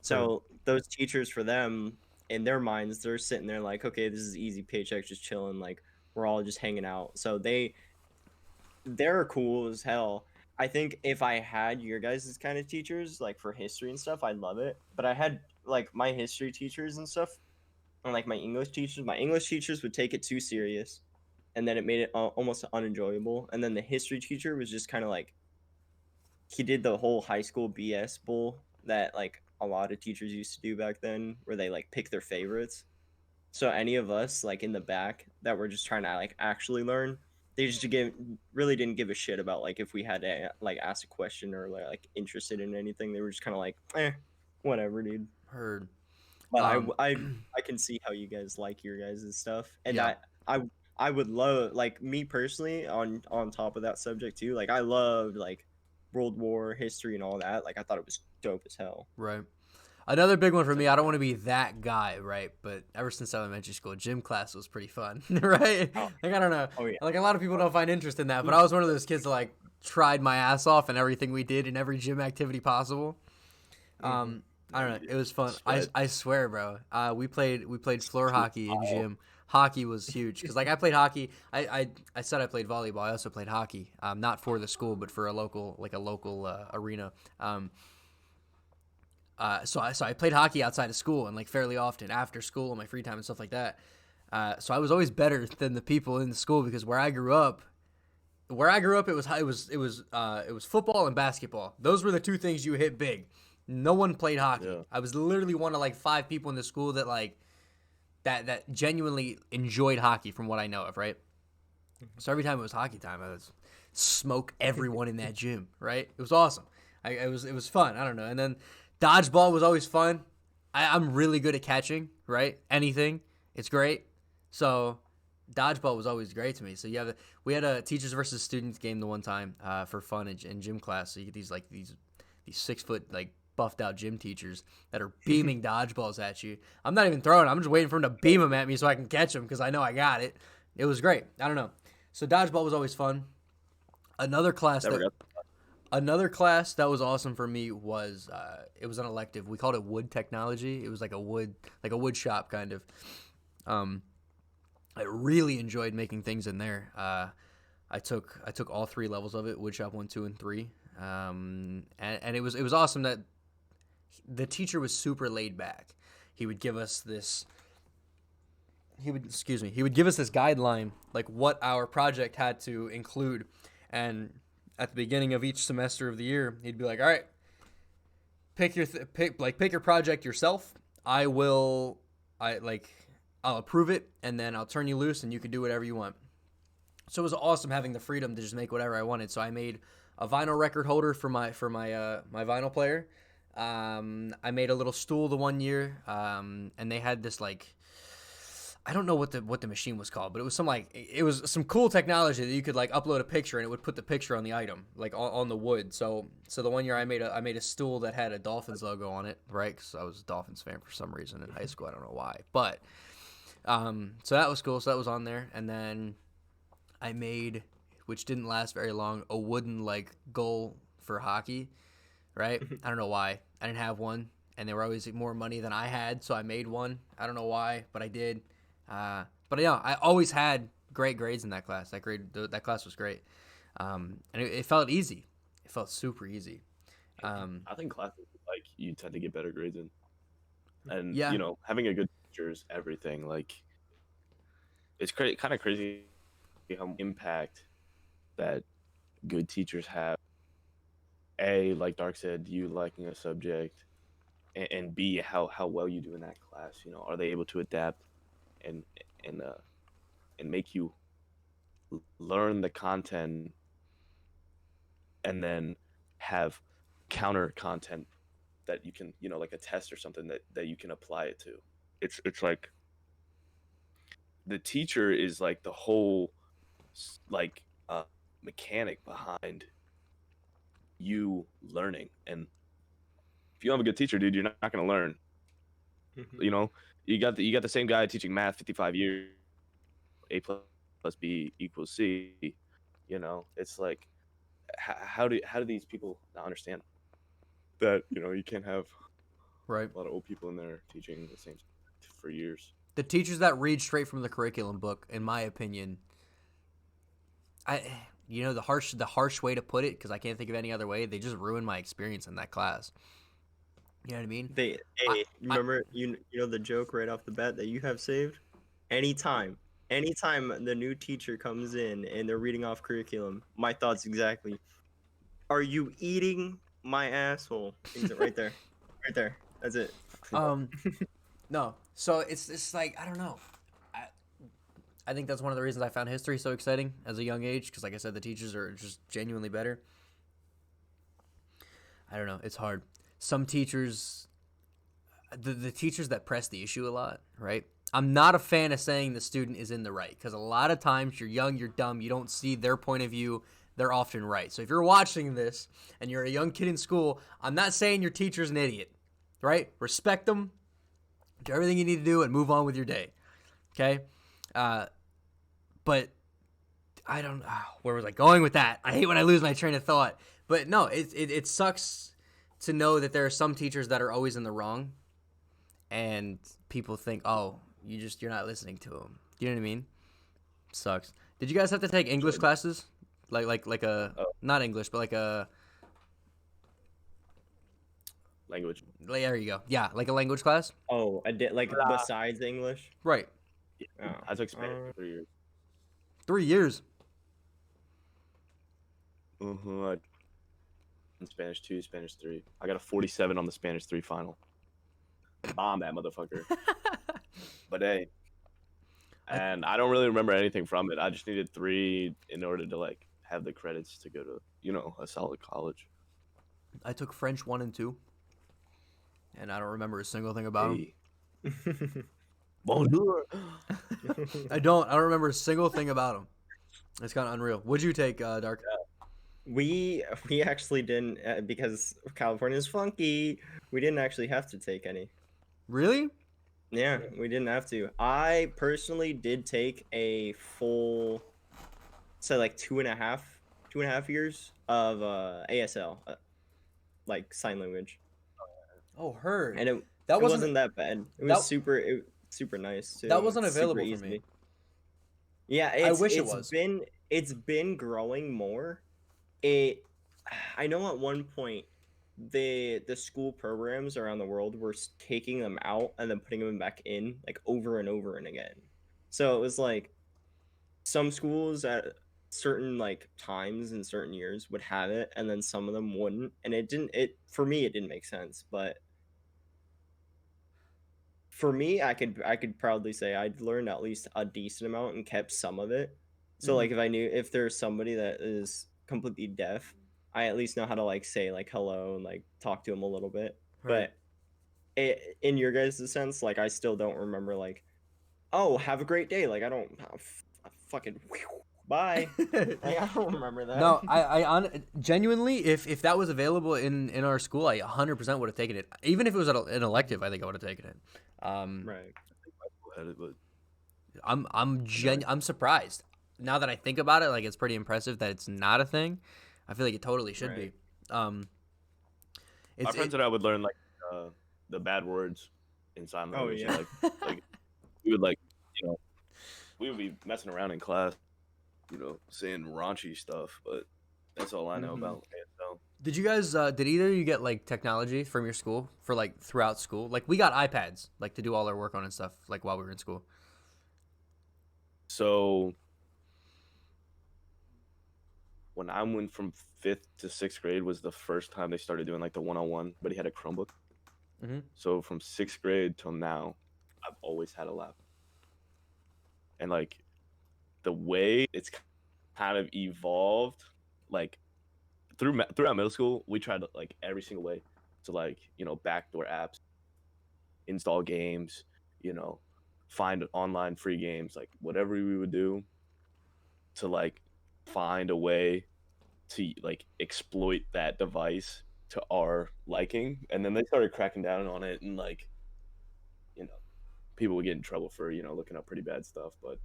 So those teachers, for them, in their minds, they're sitting there like, okay, this is easy paycheck, just chilling, like we're all just hanging out. So they're cool as hell. I think if I had your guys' kind of teachers, like for history and stuff, I'd love it. But I had like my history teachers and stuff, and like my English teachers would take it too serious, and then it made it almost unenjoyable. And then the history teacher was just kind of like he did the whole high school BS bull that like a lot of teachers used to do back then, where they like pick their favorites. So any of us like in the back that were just trying to like actually learn, they just really didn't give a shit about like if we had to like ask a question or like interested in anything. They were just kind of like, whatever, dude.
Heard.
But
Um,
I can see how you guys like your guys' stuff, and
yeah.
I I would love like me personally on top of that subject too. Like I loved like World War history and all that. Like I thought it was dope as hell.
Right. Another big one for me, I don't want to be that guy, right? But ever since elementary school, gym class was pretty fun, right?
Oh,
Like, I don't know.
oh yeah.
Like, a lot of people don't find interest in that, but I was one of those kids that, like, tried my ass off in everything we did in every gym activity possible. I don't know. It was fun. I swear, bro. We played floor hockey in gym. Hockey was huge because, like, I played hockey. I said I played volleyball. I also played hockey. Not for the school, but for a local arena. So I played hockey outside of school and, like, fairly often after school on my free time and stuff like that. So I was always better than the people in the school because where I grew up, it was football and basketball. Those were the two things you hit big. No one played hockey.
Yeah.
I was literally one of, like, 5 people in the school that, like, that genuinely enjoyed hockey from what I know of, right? So every time it was hockey time, I would smoke everyone in that gym, right? It was awesome. It was fun. I don't know. And then dodgeball was always fun. I'm really good at catching, right? Anything. It's great. So dodgeball was always great to me. So we had a teachers versus students game the one time for fun in gym class. So you get these 6 foot, like, buffed out gym teachers that are beaming dodgeballs at you. I'm not even throwing. I'm just waiting for them to beam them at me so I can catch them because I know I got it. It was great. I don't know. So dodgeball was always fun. Another class that was awesome for me was it was an elective. We called it wood technology. It was like a wood shop kind of. I really enjoyed making things in there. I took all 3 levels of it: wood shop 1, 2, and 3. And it was awesome that the teacher was super laid back. He would give us this guideline, like what our project had to include. And at the beginning of each semester of the year, he'd be like, all right, pick your project yourself. I'll approve it, and then I'll turn you loose, and you can do whatever you want. So it was awesome having the freedom to just make whatever I wanted. So I made a vinyl record holder for my vinyl player. I made a little stool the one year, and they had this, like, I don't know what the machine was called, but it was some cool technology that you could, like, upload a picture and it would put the picture on the item, like on the wood. So the one year I made a stool that had a Dolphins logo on it, right? Because I was a Dolphins fan for some reason in high school. I don't know why, but so that was cool. So that was on there, and then I made, which didn't last very long, a wooden, like, goal for hockey, right? I don't know why. I didn't have one, and they were always more money than I had, so I made one. I don't know why, but I did. But yeah, I always had great grades in that class. That class was great, and it felt easy. It felt super easy.
I think classes, like, you tend to get better grades in, and
Yeah.
having a good teacher is everything. Like, it's kind of crazy how impact that good teachers have. A, like Dark said, you liking a subject, and B, how well you do in that class. Are they able to adapt and make you learn the content, and then have counter content that you can, like a test or something that you can apply it to. It's like the teacher is like the whole, like, mechanic behind you learning. And if you have a good teacher, dude, you're not going to learn. You got the same guy teaching math 55 years, A plus B equals C. It's like, how do these people not understand that you can't have
Right.
a lot of old people in there teaching the same for years.
The teachers that read straight from the curriculum book, in my opinion, the harsh way to put it, because I can't think of any other way, they just ruined my experience in that class. You know what I mean?
Remember the joke right off the bat that you have saved? Anytime the new teacher comes in and they're reading off curriculum, my thoughts exactly. Are you eating my asshole? Right there. Right there. That's it.
No. So it's like, I don't know. I think that's one of the reasons I found history so exciting as a young age, because, like I said, the teachers are just genuinely better. I don't know. It's hard. Some teachers, the teachers that press the issue a lot, right? I'm not a fan of saying the student is in the right, because a lot of times you're young, you're dumb, you don't see their point of view. They're often right. So if you're watching this and you're a young kid in school, I'm not saying your teacher's an idiot. right? Respect them, do everything you need to do, and move on with your day. Okay? But I don't know. Where was I going with that? I hate when I lose my train of thought. But no, it sucks to know that there are some teachers that are always in the wrong, and people think, oh, you're not listening to them. You know what I mean? Sucks. Did you guys have to take English classes? Like a not English, but like a
Language.
there you go. Yeah, like a language class.
Oh, I did like besides English.
Right.
Oh,
I took Spanish for 3 years.
3 years.
In Spanish 2, Spanish 3. I got a 47 on the Spanish 3 final. Bomb that motherfucker. But hey, and I don't really remember anything from it. I just needed 3 in order to like have the credits to go to, you know, a solid college.
I took French 1 and 2, and I don't remember a single thing about them.
Bonjour.
I don't remember a single thing about them. It's kind of unreal. What'd you take, Dark?
We actually didn't because California is funky. We didn't actually have to take any.
Really?
Yeah, we didn't have to. I personally did take a full, say like 2.5 years of ASL, like sign language.
Oh, heard.
And it
That
wasn't that bad. It was
that-
super nice too.
That wasn't
It's
available
super
for me.
easy. Yeah,
I wish it was.
It's been growing more. I know at one point the school programs around the world were taking them out and then putting them back in like over and over and again. So it was like some schools at certain like times in certain years would have it and then some of them wouldn't, and it for me it didn't make sense, but for me I could proudly say I'd learned at least a decent amount and kept some of it. So like if there's somebody that is completely deaf, I at least know how to like say like hello and like talk to them a little bit.
Right.
But in your guys' sense, like I still don't remember like, oh, have a great day. Like I don't fucking bye. Like, I don't remember that.
No, I genuinely, if that was available in our school, I 100% would have taken it. Even if it was an elective, I think I would have taken it.
Right.
I'm surprised. Now that I think about it, like it's pretty impressive that it's not a thing. I feel like it totally should be.
My friends and I would learn like the bad words in sign language.
Oh, yeah.
Like we would like, you know, we would be messing around in class, you know, saying raunchy stuff, but that's all I know about ASL.
Did you guys? Did either of you get like technology from your school for like throughout school? Like we got iPads, like to do all our work on and stuff, like while we were in school.
So when I went from 5th to 6th grade was the first time they started doing like the one-on-one, but he had a Chromebook. So from 6th grade till now, I've always had a laptop. And like the way it's kind of evolved, like throughout middle school, we tried like every single way to like, you know, backdoor apps, install games, you know, find online free games, like whatever we would do to like find a way to like exploit that device to our liking. And then they started cracking down on it, and like, you know, people would get in trouble for, you know, looking up pretty bad stuff. But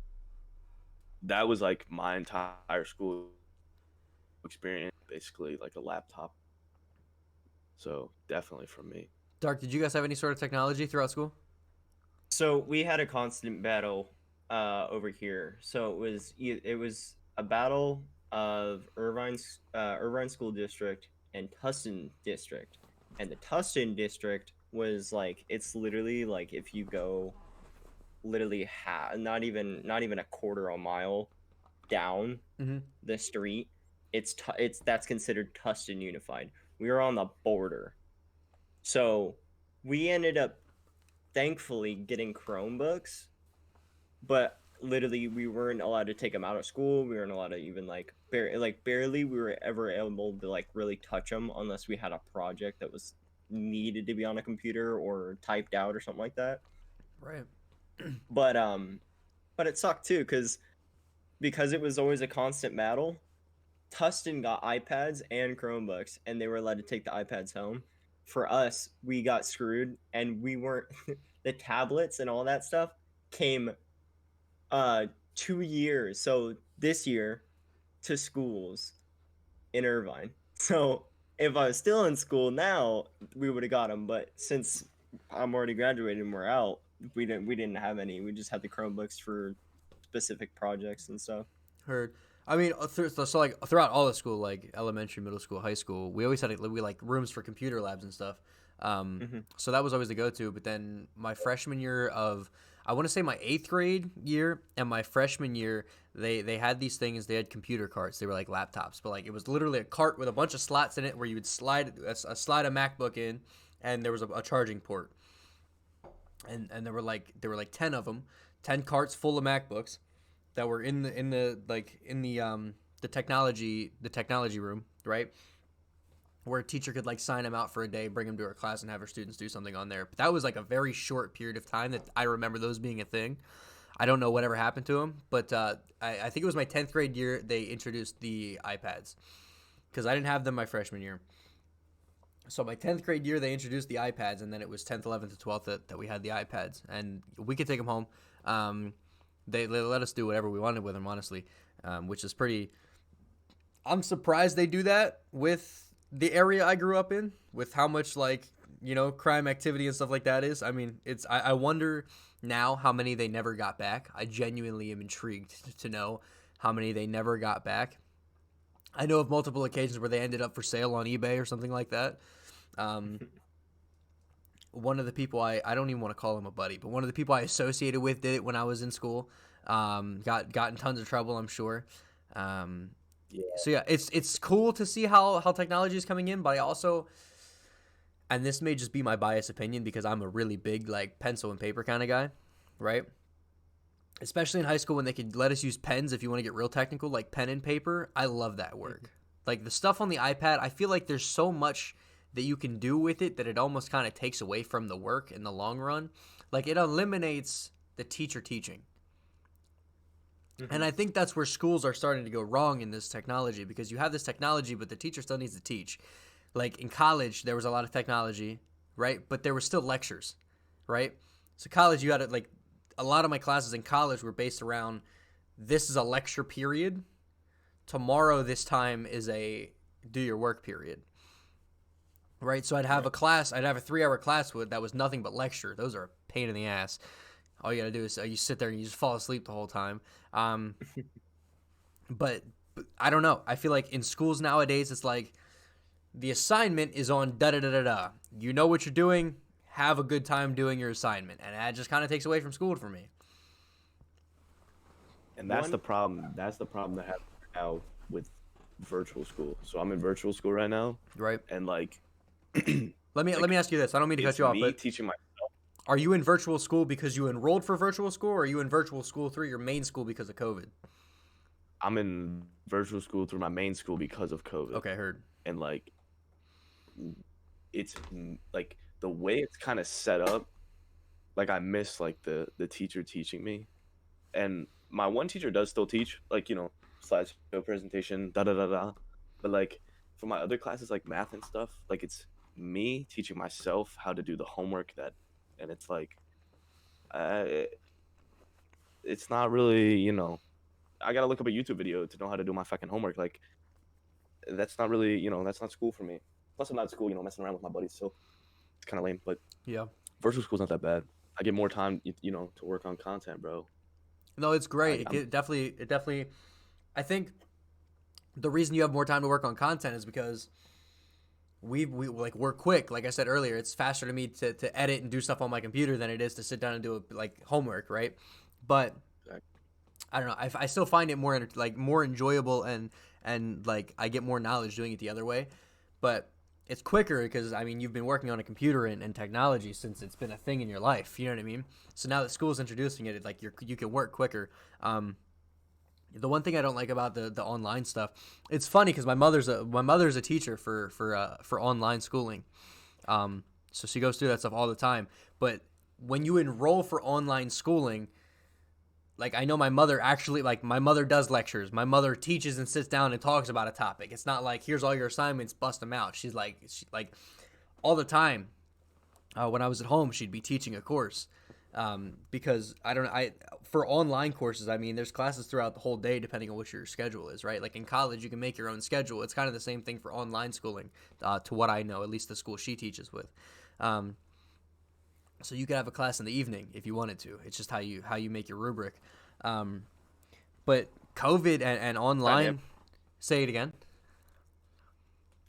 that was like my entire school experience, basically like a laptop. So definitely from me.
Dark, did you guys have any sort of technology throughout school?
So we had a constant battle over here. So it was a battle of Irvine School District and Tustin District, and the Tustin District was like, it's literally like if you go literally not even a quarter of a mile down the street, it's that's considered Tustin Unified. We were on the border, so we ended up thankfully getting Chromebooks, but literally we weren't allowed to take them out of school. We weren't allowed to even like barely we were ever able to like really touch them unless we had a project that was needed to be on a computer or typed out or something like that.
Right.
But it sucked too because it was always a constant battle. Tustin got iPads and Chromebooks, and they were allowed to take the iPads home. for us, we got screwed, and we weren't the tablets and all that stuff came 2 years. So this year to schools in Irvine. So if I was still in school now, we would have got them. But since I'm already graduated and we're out, we didn't have any. We just had the Chromebooks for specific projects and stuff.
Heard. I mean, so like throughout all the school, like elementary, middle school, high school, we always had like rooms for computer labs and stuff. So that was always the go-to. But then my freshman year of, I want to say my 8th grade year and my freshman year, they had these things. They had computer carts. They were like laptops, but like it was literally a cart with a bunch of slots in it where you would slide a MacBook in, and there was a charging port. And there were like 10 of them, 10 carts full of MacBooks that were in the technology room, right? Where a teacher could like sign them out for a day, bring them to her class, and have her students do something on there. But that was like a very short period of time that I remember those being a thing. I don't know whatever happened to them, but I think it was my 10th grade year they introduced the iPads, because I didn't have them my freshman year. So my 10th grade year they introduced the iPads, and then it was 10th, 11th, and 12th that we had the iPads, and we could take them home. They let us do whatever we wanted with them, honestly, which is pretty. I'm surprised they do that with the area I grew up in, with how much crime activity and stuff like that is. I mean, I wonder now how many they never got back. I genuinely am intrigued to know how many they never got back. I know of multiple occasions where they ended up for sale on eBay or something like that. One of the people I don't even want to call him a buddy, but one of the people I associated with did it when I was in school. Got in tons of trouble, I'm sure.
Yeah.
So yeah, it's cool to see how technology is coming in, but I also, and this may just be my biased opinion because I'm a really big like pencil and paper kind of guy, right? Especially in high school when they could let us use pens if you want to get real technical, like pen and paper. I love that work. Like the stuff on the iPad, I feel like there's so much that you can do with it that it almost kind of takes away from the work in the long run. Like it eliminates the teacher teaching. And I think that's where schools are starting to go wrong in this technology, because you have this technology, but the teacher still needs to teach. Like in college, there was a lot of technology, right? But there were still lectures, right? So college, you had it like a lot of my classes in college were based around this is a lecture period. Tomorrow, this time is a do your work period, right? So I'd have a 3-hour class that was nothing but lecture. Those are a pain in the ass. All you got to do is you sit there and you just fall asleep the whole time. But I don't know. I feel like in schools nowadays, it's like the assignment is on da-da-da-da-da. You know what you're doing. Have a good time doing your assignment. And that just kind of takes away from school for me.
And that's the problem. That's the problem that happens now with virtual school. So I'm in virtual school right now.
Right.
And like,
let me ask you this. I don't mean to cut you off, but
teaching myself.
Are you in virtual school because you enrolled for virtual school, or are you in virtual school through your main school because of COVID?
I'm in virtual school through my main school because of COVID.
Okay, heard.
And like, it's like the way it's kind of set up. Like I miss like the teacher teaching me, and my one teacher does still teach, like slideshow presentation, da da da da. But like for my other classes, like math and stuff, like it's me teaching myself how to do the homework and it's like, it's not really, I gotta look up a YouTube video to know how to do my fucking homework. Like, that's not really, that's not school for me. Plus, I'm not at school, messing around with my buddies, so it's kind of lame. But
yeah,
virtual school's not that bad. I get more time, to work on content, bro.
No, it's great. It definitely. I think the reason you have more time to work on content is because we're quick. Like I said earlier, it's faster to me to edit and do stuff on my computer than it is to sit down and do homework, right? But I don't know. I still find it more enjoyable and like I get more knowledge doing it the other way. But it's quicker because you've been working on a computer and technology since it's been a thing in your life. You know what I mean? So now that school's introducing it, like you can work quicker. The one thing I don't like about the online stuff, it's funny because my mother's a teacher for online schooling, so she goes through that stuff all the time. But when you enroll for online schooling, like I know my mother does lectures. My mother teaches and sits down and talks about a topic. It's not like here's all your assignments, bust them out. She's like all the time, when I was at home, she'd be teaching a course. Because for online courses, I mean, there's classes throughout the whole day depending on what your schedule is, right? Like in college, you can make your own schedule. It's kind of the same thing for online schooling, to what I know, at least the school she teaches with. So you could have a class in the evening if you wanted to. It's just how you make your rubric. But COVID and online, say it again.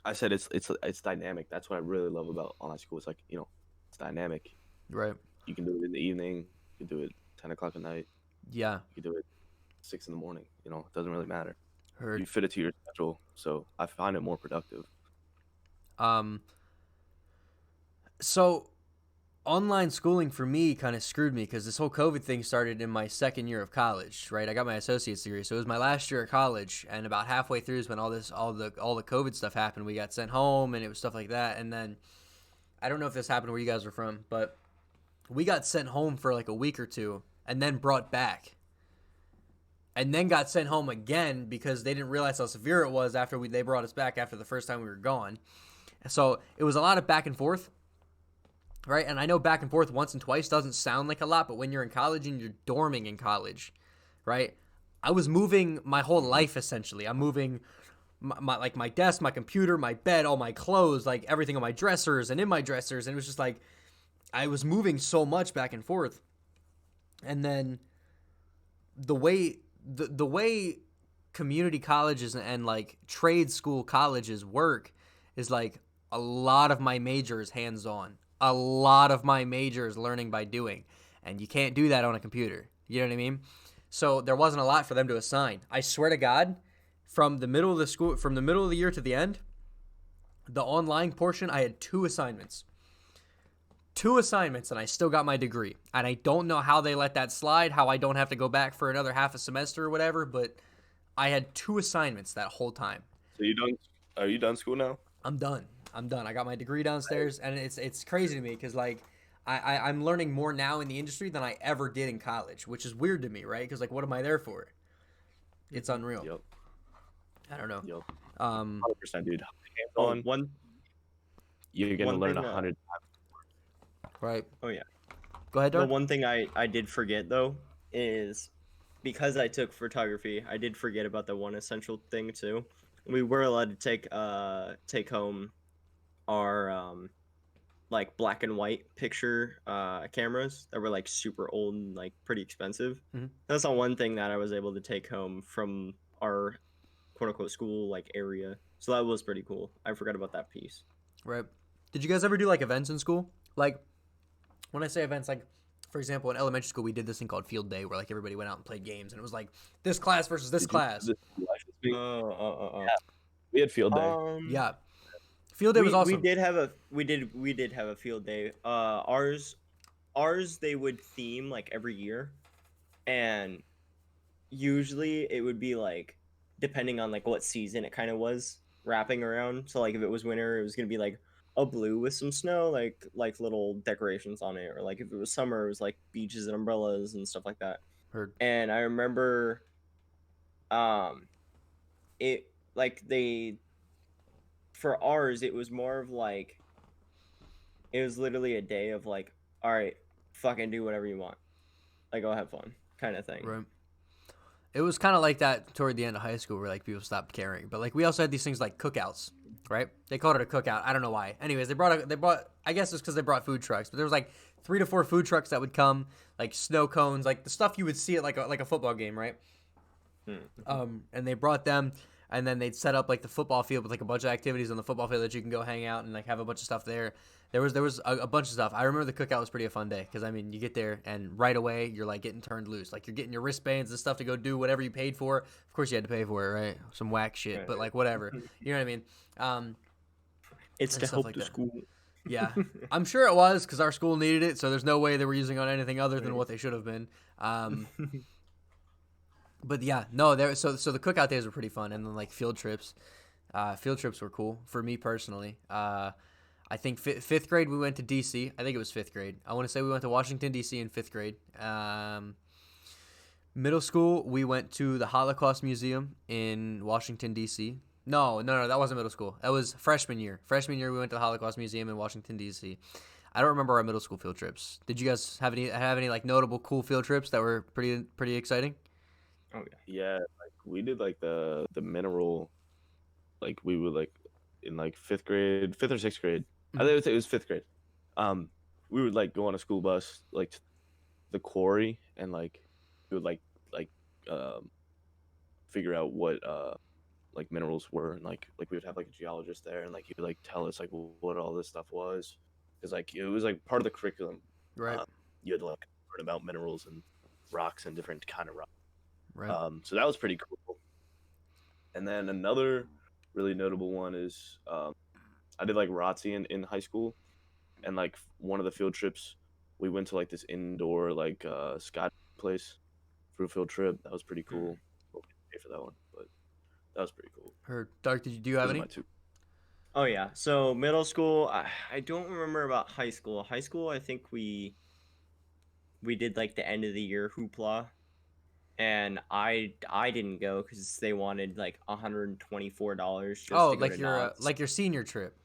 I said it's dynamic. That's what I really love about online school. It's like, it's dynamic.
Right.
You can do it in the evening. You can do it 10 o'clock at night.
Yeah.
You can do it 6 in the morning. It doesn't really matter.
Heard.
You fit it to your schedule, so I find it more productive.
So online schooling for me kind of screwed me because this whole COVID thing started in my second year of college, right? I got my associate's degree, so it was my last year of college, and about halfway through is when all the COVID stuff happened. We got sent home, and it was stuff like that. And then I don't know if this happened where you guys were from, but we got sent home for like a week or two, and then brought back, and then got sent home again because they didn't realize how severe it was after they brought us back after the first time we were gone. So it was a lot of back and forth. Right, and I know back and forth once and twice doesn't sound like a lot, but when you're in college and you're dorming in college, right, I was moving my whole life essentially. I'm moving my desk, my computer, my bed, all my clothes, like everything on my dressers and in my dressers, and it was just like I was moving so much back and forth. And then the way community colleges and like trade school colleges work is like a lot of my major is hands-on. A lot of my major is learning by doing, and you can't do that on a computer. You know what I mean? So there wasn't a lot for them to assign. I swear to God, from the middle of the year to the end, the online portion, I had 2 assignments. 2 assignments, and I still got my degree. And I don't know how they let that slide, how I don't have to go back for another half a semester or whatever, but I had 2 assignments that whole time.
So are you done school now?
I'm done. I got my degree downstairs, and it's crazy to me because like I'm learning more now in the industry than I ever did in college, which is weird to me, right? Because like, what am I there for? It's unreal.
Yep.
I don't know.
Yep.
100%,
dude. You're gonna learn 100 times.
Right.
Oh yeah.
Go ahead, Dark.
The one thing I did forget though is because I took photography, I did forget about the one essential thing too. We were allowed to take home our like black and white picture cameras that were like super old and like pretty expensive.
Mm-hmm.
That's the one thing that I was able to take home from our quote unquote school like area. So that was pretty cool. I forgot about that piece.
Right. Did you guys ever do like events in school? Like when I say events, like for example, in elementary school, we did this thing called field day where like everybody went out and played games, and it was like this class versus this class.
Yeah. We had field day.
Yeah. Field day was awesome.
We did have a field day. Ours they would theme like every year, and usually it would be like depending on like what season it kind of was wrapping around. So like if it was winter, it was gonna be like a blue with some snow, like little decorations on it, or like if it was summer, it was like beaches and umbrellas and stuff like that.
Heard.
And I remember, it like they. For ours, it was more of like, it was literally a day of like, all right, fucking do whatever you want, like go have fun, kind of thing.
Right. It was kind of like that toward the end of high school, where like people stopped caring. But like we also had these things like cookouts, right? They called it a cookout. I don't know why. Anyways, they brought. I guess it's because they brought food trucks. But there was like 3 to 4 food trucks that would come, like snow cones, like the stuff you would see at like a football game, right?
Mm-hmm.
And they brought them. And then they'd set up like the football field with like a bunch of activities on the football field that you can go hang out and like have a bunch of stuff there. There was a bunch of stuff. I remember the cookout was pretty a fun day because I mean you get there and right away you're like getting turned loose. Like you're getting your wristbands and stuff to go do whatever you paid for. Of course you had to pay for it, right? Some whack shit,
Right.
but like whatever. You know what I mean?
It's to
stuff
help
like
the
that.
school.
Yeah, I'm sure it was because our school needed it. So there's no way they were using it on anything other than what they should have been. But yeah, no, so the cookout days were pretty fun, and then like field trips were cool for me personally. I think fifth grade we went to DC. I think it was 5th grade. I want to say we went to Washington DC in 5th grade. Middle school we went to the Holocaust Museum in Washington DC. No, that wasn't middle school. That was freshman year. Freshman year, we went to the Holocaust Museum in Washington D.C. I don't remember our middle school field trips. Did you guys have any like notable cool field trips that were pretty exciting?
Oh
Yeah, like we did like the mineral, like we would like in like fifth or sixth grade. I
Mhm.
think it was fifth grade. Um, we would like go on a school bus like to the quarry and like we would like um figure out what like minerals were and like we would have like a geologist there and like he would like tell us like what all this stuff was because like it was like part of the curriculum.
Right,
You had to like learn about minerals and rocks and different kind of rocks.
right.
So that was pretty cool. And then another really notable one is I did like ROTC in high school, and like one of the field trips, we went to like this indoor like sky place for a field trip. That was pretty cool. Well, we didn't pay for that one, but that was pretty cool.
Heard. Dark, do you have
Those are
any?
my two.
Oh yeah. So middle school, I don't remember about high school. High school, I think we did like the end of the year hoopla, and I didn't go because they wanted like $124 just
Oh,
to go to Knott's.
like your senior trip.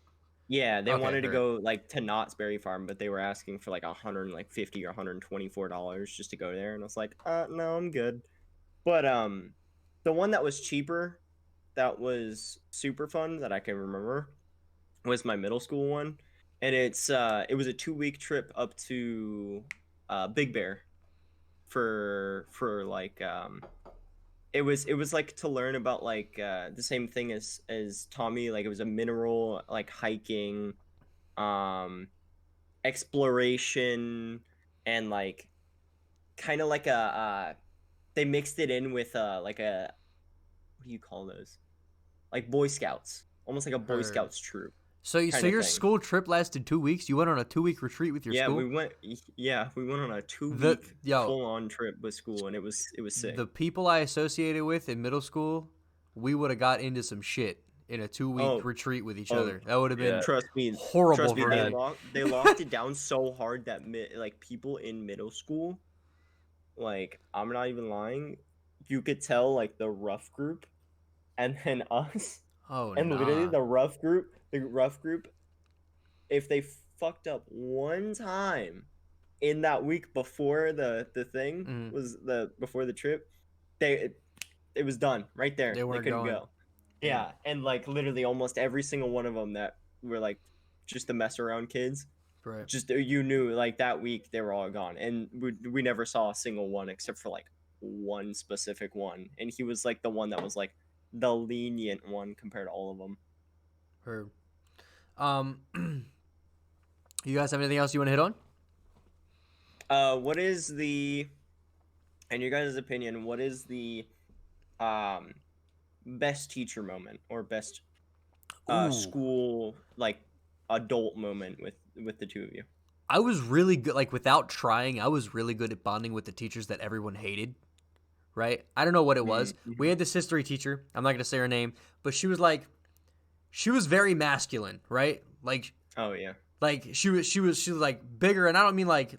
Yeah, they
Okay,
wanted to
heard.
go like to Knott's Berry Farm, but they were asking for like 150 or $124 just to go there, and I was like, no, I'm good. But the one that was cheaper, that was super fun that I can remember, was my middle school one, and it was a 2 week trip up to Big Bear for like it was like to learn about like the same thing as Tommy, like it was a mineral like hiking, um exploration, and like kind of like a they mixed it in with like a, what do you call those, like Boy Scouts, almost like a Boy
Heard.
Scouts troop
So
kind of
your
thing.
school trip lasted 2 weeks. You went on a 2 week retreat with your
Yeah,
school.
we went on a two
The
week
yo,
full on trip with school, and it was sick.
the people I associated with in middle school, we would have got into some shit in a 2 week
Oh,
retreat with each
oh,
other. That would have
Yeah.
been
trust me,
horrible
trust me,
for
they
me.
locked it down so hard that like people in middle school, like I'm not even lying, you could tell like the rough group and then us,
Oh
and literally
nah.
the rough group, if they fucked up one time in that week before the thing
Mm,
was the before the trip, they it was done right there.
they
They
weren't
couldn't
going.
go. Yeah, and like literally almost every single one of them that were like just the mess around kids,
Right.
just you knew like that week they were all gone, and we never saw a single one except for like one specific one, and he was like the one that was like the lenient one compared to all of them.
Heard. Um, you guys have anything else you want to hit on?
What is the, in your guys' opinion, what is the um best teacher moment or best
Ooh,
school like adult moment with the two of you?
I was really good. Like without trying, I was really good at bonding with the teachers that everyone hated. Right? I don't know what it was. We
Mm-hmm.
had this history teacher. I'm not gonna say her name, but she was very masculine. Right?
Oh yeah.
Like she was like bigger, and I don't mean like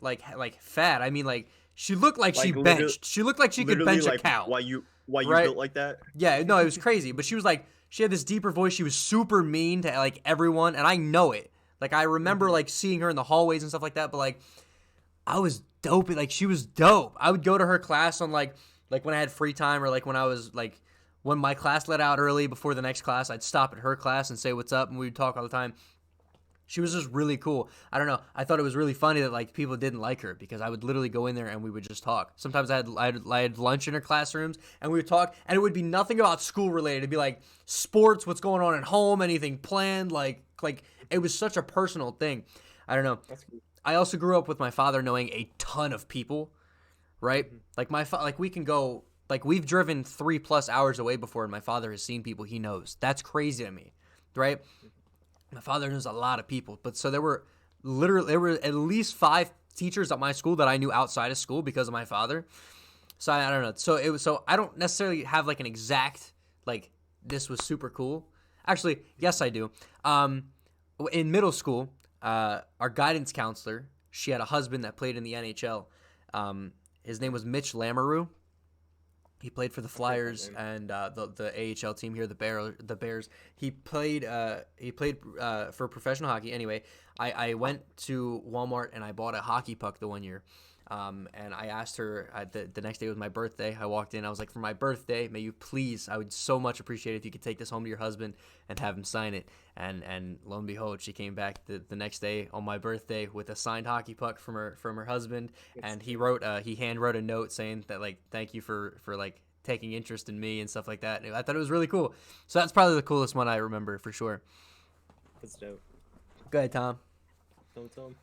fat. I mean like she looked like she
Like literally,
benched. She looked like she could
literally
bench a
like
cow.
why you
Right?
built like that?
Yeah, no, it was crazy. But she was like, she had this deeper voice. She was super mean to like everyone, and I know it. Like I remember
Mhm.
like seeing her in the hallways and stuff like that. But like I was dope. Like she was dope. I would go to her class on like when I had free time or like when I was like when my class let out early before the next class. I'd stop at her class and say what's up, and we would talk all the time. She was just really cool. I don't know. I thought it was really funny that like people didn't like her because I would literally go in there and we would just talk. Sometimes I had lunch in her classrooms and we would talk, and it would be nothing about school related. It'd be like sports, what's going on at home, anything planned. Like it was such a personal thing. I don't know.
That's cool.
I also grew up with my father knowing a ton of people, right? Like like we can go, like we've driven 3+ hours away before, and my father has seen people he knows. That's crazy to me, right? My father knows a lot of people, but so there were at least 5 teachers at my school that I knew outside of school because of my father. So I don't know. So I don't necessarily have like an exact like this was super cool. Actually, yes I do. In middle school, our guidance counselor, she had a husband that played in the NHL. His name was Mitch Lamoureux. He played for the
that
Flyers
name.
and the AHL team here, the Bears. He played for professional hockey. Anyway, I went to Walmart and I bought a hockey puck the one year. And I asked her the next day was my birthday. I walked in. I was like, for my birthday, may you please, I would so much appreciate it if you could take this home to your husband and have him sign it. And lo and behold, she came back the next day on my birthday with a signed hockey puck from her husband. And he hand wrote a note saying that, like, thank you for like taking interest in me and stuff like that. And I thought it was really cool. So that's probably the coolest one I remember for sure.
That's dope.
Go ahead, Tom.
Don't tell him.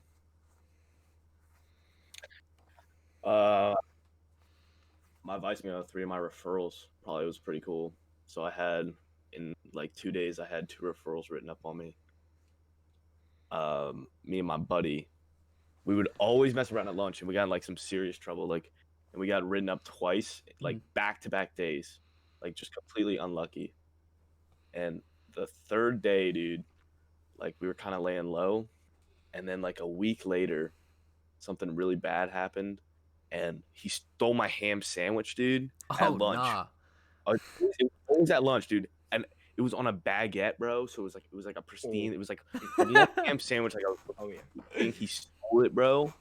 My advice me on 3 of my referrals probably was pretty cool. So I had in like 2 days, I had 2 referrals written up on me. Me and my buddy, we would always mess around at lunch, and we got in like some serious trouble. Like, and we got written up twice, like back-to-back days, like just completely unlucky. And the third day, dude, like we were kind of laying low, and then like a week later, something really bad happened, and he stole my ham sandwich, dude, at
Oh
lunch.
nah.
It was always at lunch, dude, and it was on a baguette, bro. So it was like a pristine. It was like one ham sandwich. Like
Oh yeah.
I think he stole it, bro.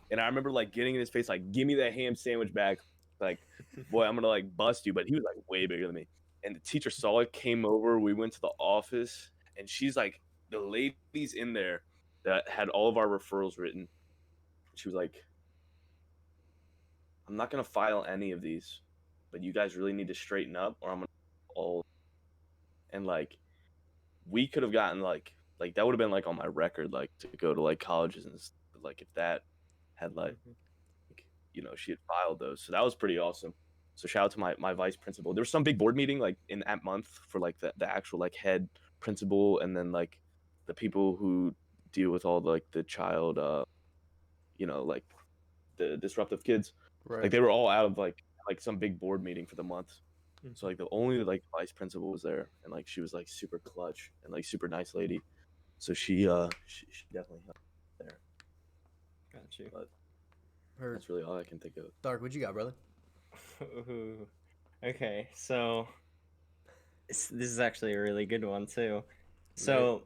And I remember like getting in his face, like, "Give me that ham sandwich back!" Like, boy, I'm gonna like bust you. But he was like way bigger than me. And the teacher saw it, came over. We went to the office, and she's like, the ladies in there that had all of our referrals written. She was like, "I'm not gonna file any of these, but you guys really need to straighten up, or I'm gonna all." And like, we could have gotten like that would have been like on my record, like to go to like colleges and stuff, like if that had like she had filed those. So that was pretty awesome. So shout out to my vice principal. There was some big board meeting like in that month for like the actual like head principal, and then like the people who deal with all like the child like the disruptive kids.
Right.
Like they were all out of like some big board meeting for the month. So like the only like vice principal was there, and like she was like super clutch and like super nice lady. So she definitely helped there.
Got you.
But
Heard.
that's really all I can think of.
Dark, what you got, brother?
Ooh. Okay, so this is actually a really good one too. So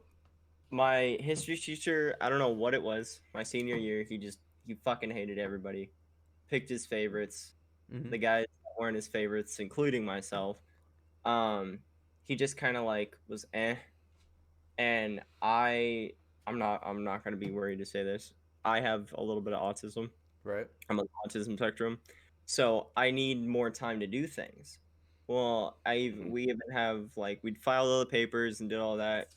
my history teacher, I don't know what it was. My senior year, he fucking hated everybody. Picked his favorites. The guys that weren't his favorites, including myself. He just kind of like was and I'm not gonna be worried to say this. I have a little bit of autism.
Right.
I'm on the autism spectrum, so I need more time to do things. Well, we even have like we'd filed all the papers and did all that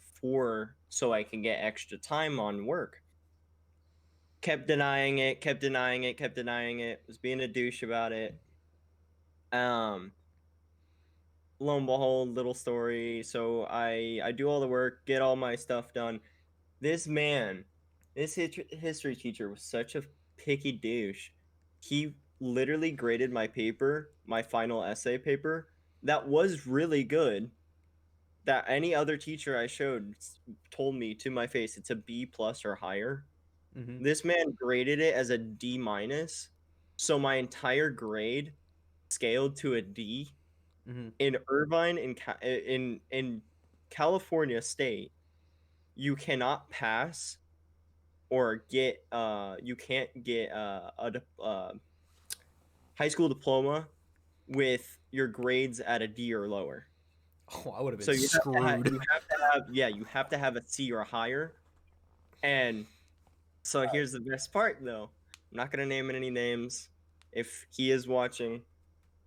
so I can get extra time on work. Kept denying it, kept denying it, kept denying it. Was being a douche about it. Lo and behold, little story. So I do all the work, get all my stuff done. This history teacher was such a picky douche. He literally graded my paper, my final essay paper, that was really good. That any other teacher I showed told me to my face it's a B plus or higher. This man graded it as a D minus, so my entire grade scaled to a D. In Irvine, in California State, you cannot pass or get you can't get a high school diploma with your grades at a D or lower.
Oh, I would have been
So you
screwed.
you have to have a C or higher. And so here's the best part though. I'm not gonna name any names. If he is watching,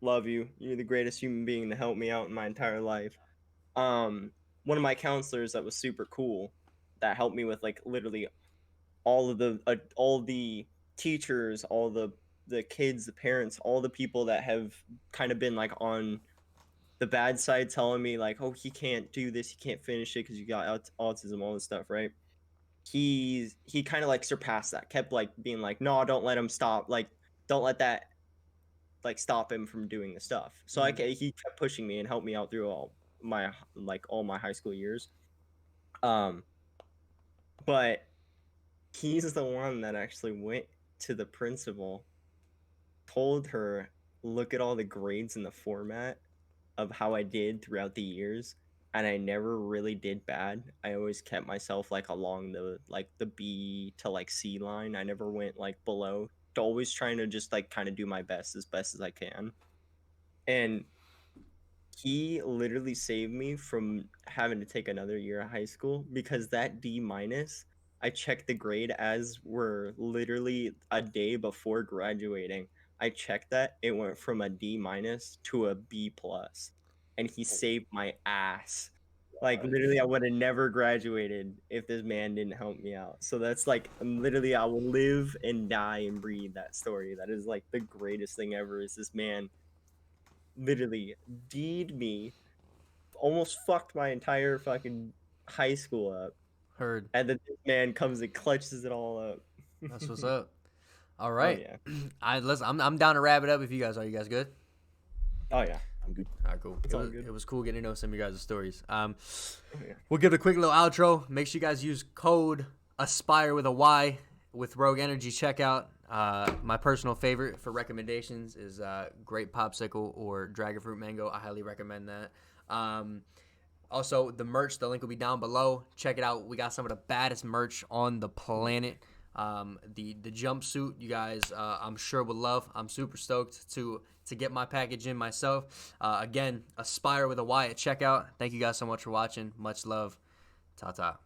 love you. You're the greatest human being to help me out in my entire life. One of my counselors that was super cool, that helped me with like literally all the teachers, all the kids, the parents, all the people that have kind of been like on the bad side, telling me like, oh, he can't do this, he can't finish it because you got autism, all this stuff, right? He kind of like surpassed that, kept like being like, no, don't let him stop, like don't let that like stop him from doing the stuff. So he kept pushing me and helped me out through all my high school years. But he's the one that actually went to the principal, told her look at all the grades and the format of how I did throughout the years, and I never really did bad. I always kept myself like along the B to like C line. I never went like below. Always trying to just like kind of do my best as I can. And he literally saved me from having to take another year of high school because that D minus, I checked the grade as we're literally a day before graduating. I checked that it went from a D minus to a B plus, and he saved my ass. Like literally, I would have never graduated if this man didn't help me out. So that's like literally, I will live and die and breathe that story. That is like the greatest thing ever. Is this man literally D'd me, almost fucked my entire fucking high school up,
Heard.
and then this man comes and clutches it all up.
That's what's up. All
Oh
right.
yeah.
I'm down to wrap it up if you guys are. You guys good?
Oh yeah.
I'm good.
All right, cool.
It's all good.
It was cool getting to know some of you guys' stories.
Oh, yeah.
We'll give it a quick little outro. Make sure you guys use code Aspyre with a Y with Rogue Energy checkout. My personal favorite for recommendations is Grape Popsicle or Dragon Fruit Mango. I highly recommend that. Also, the merch, the link will be down below. Check it out. We got some of the baddest merch on the planet. The jumpsuit, you guys, I'm sure will love. I'm super stoked to get my package in myself. Again, Aspyre with a Y at checkout. Thank you guys so much for watching. Much love. Ta-ta.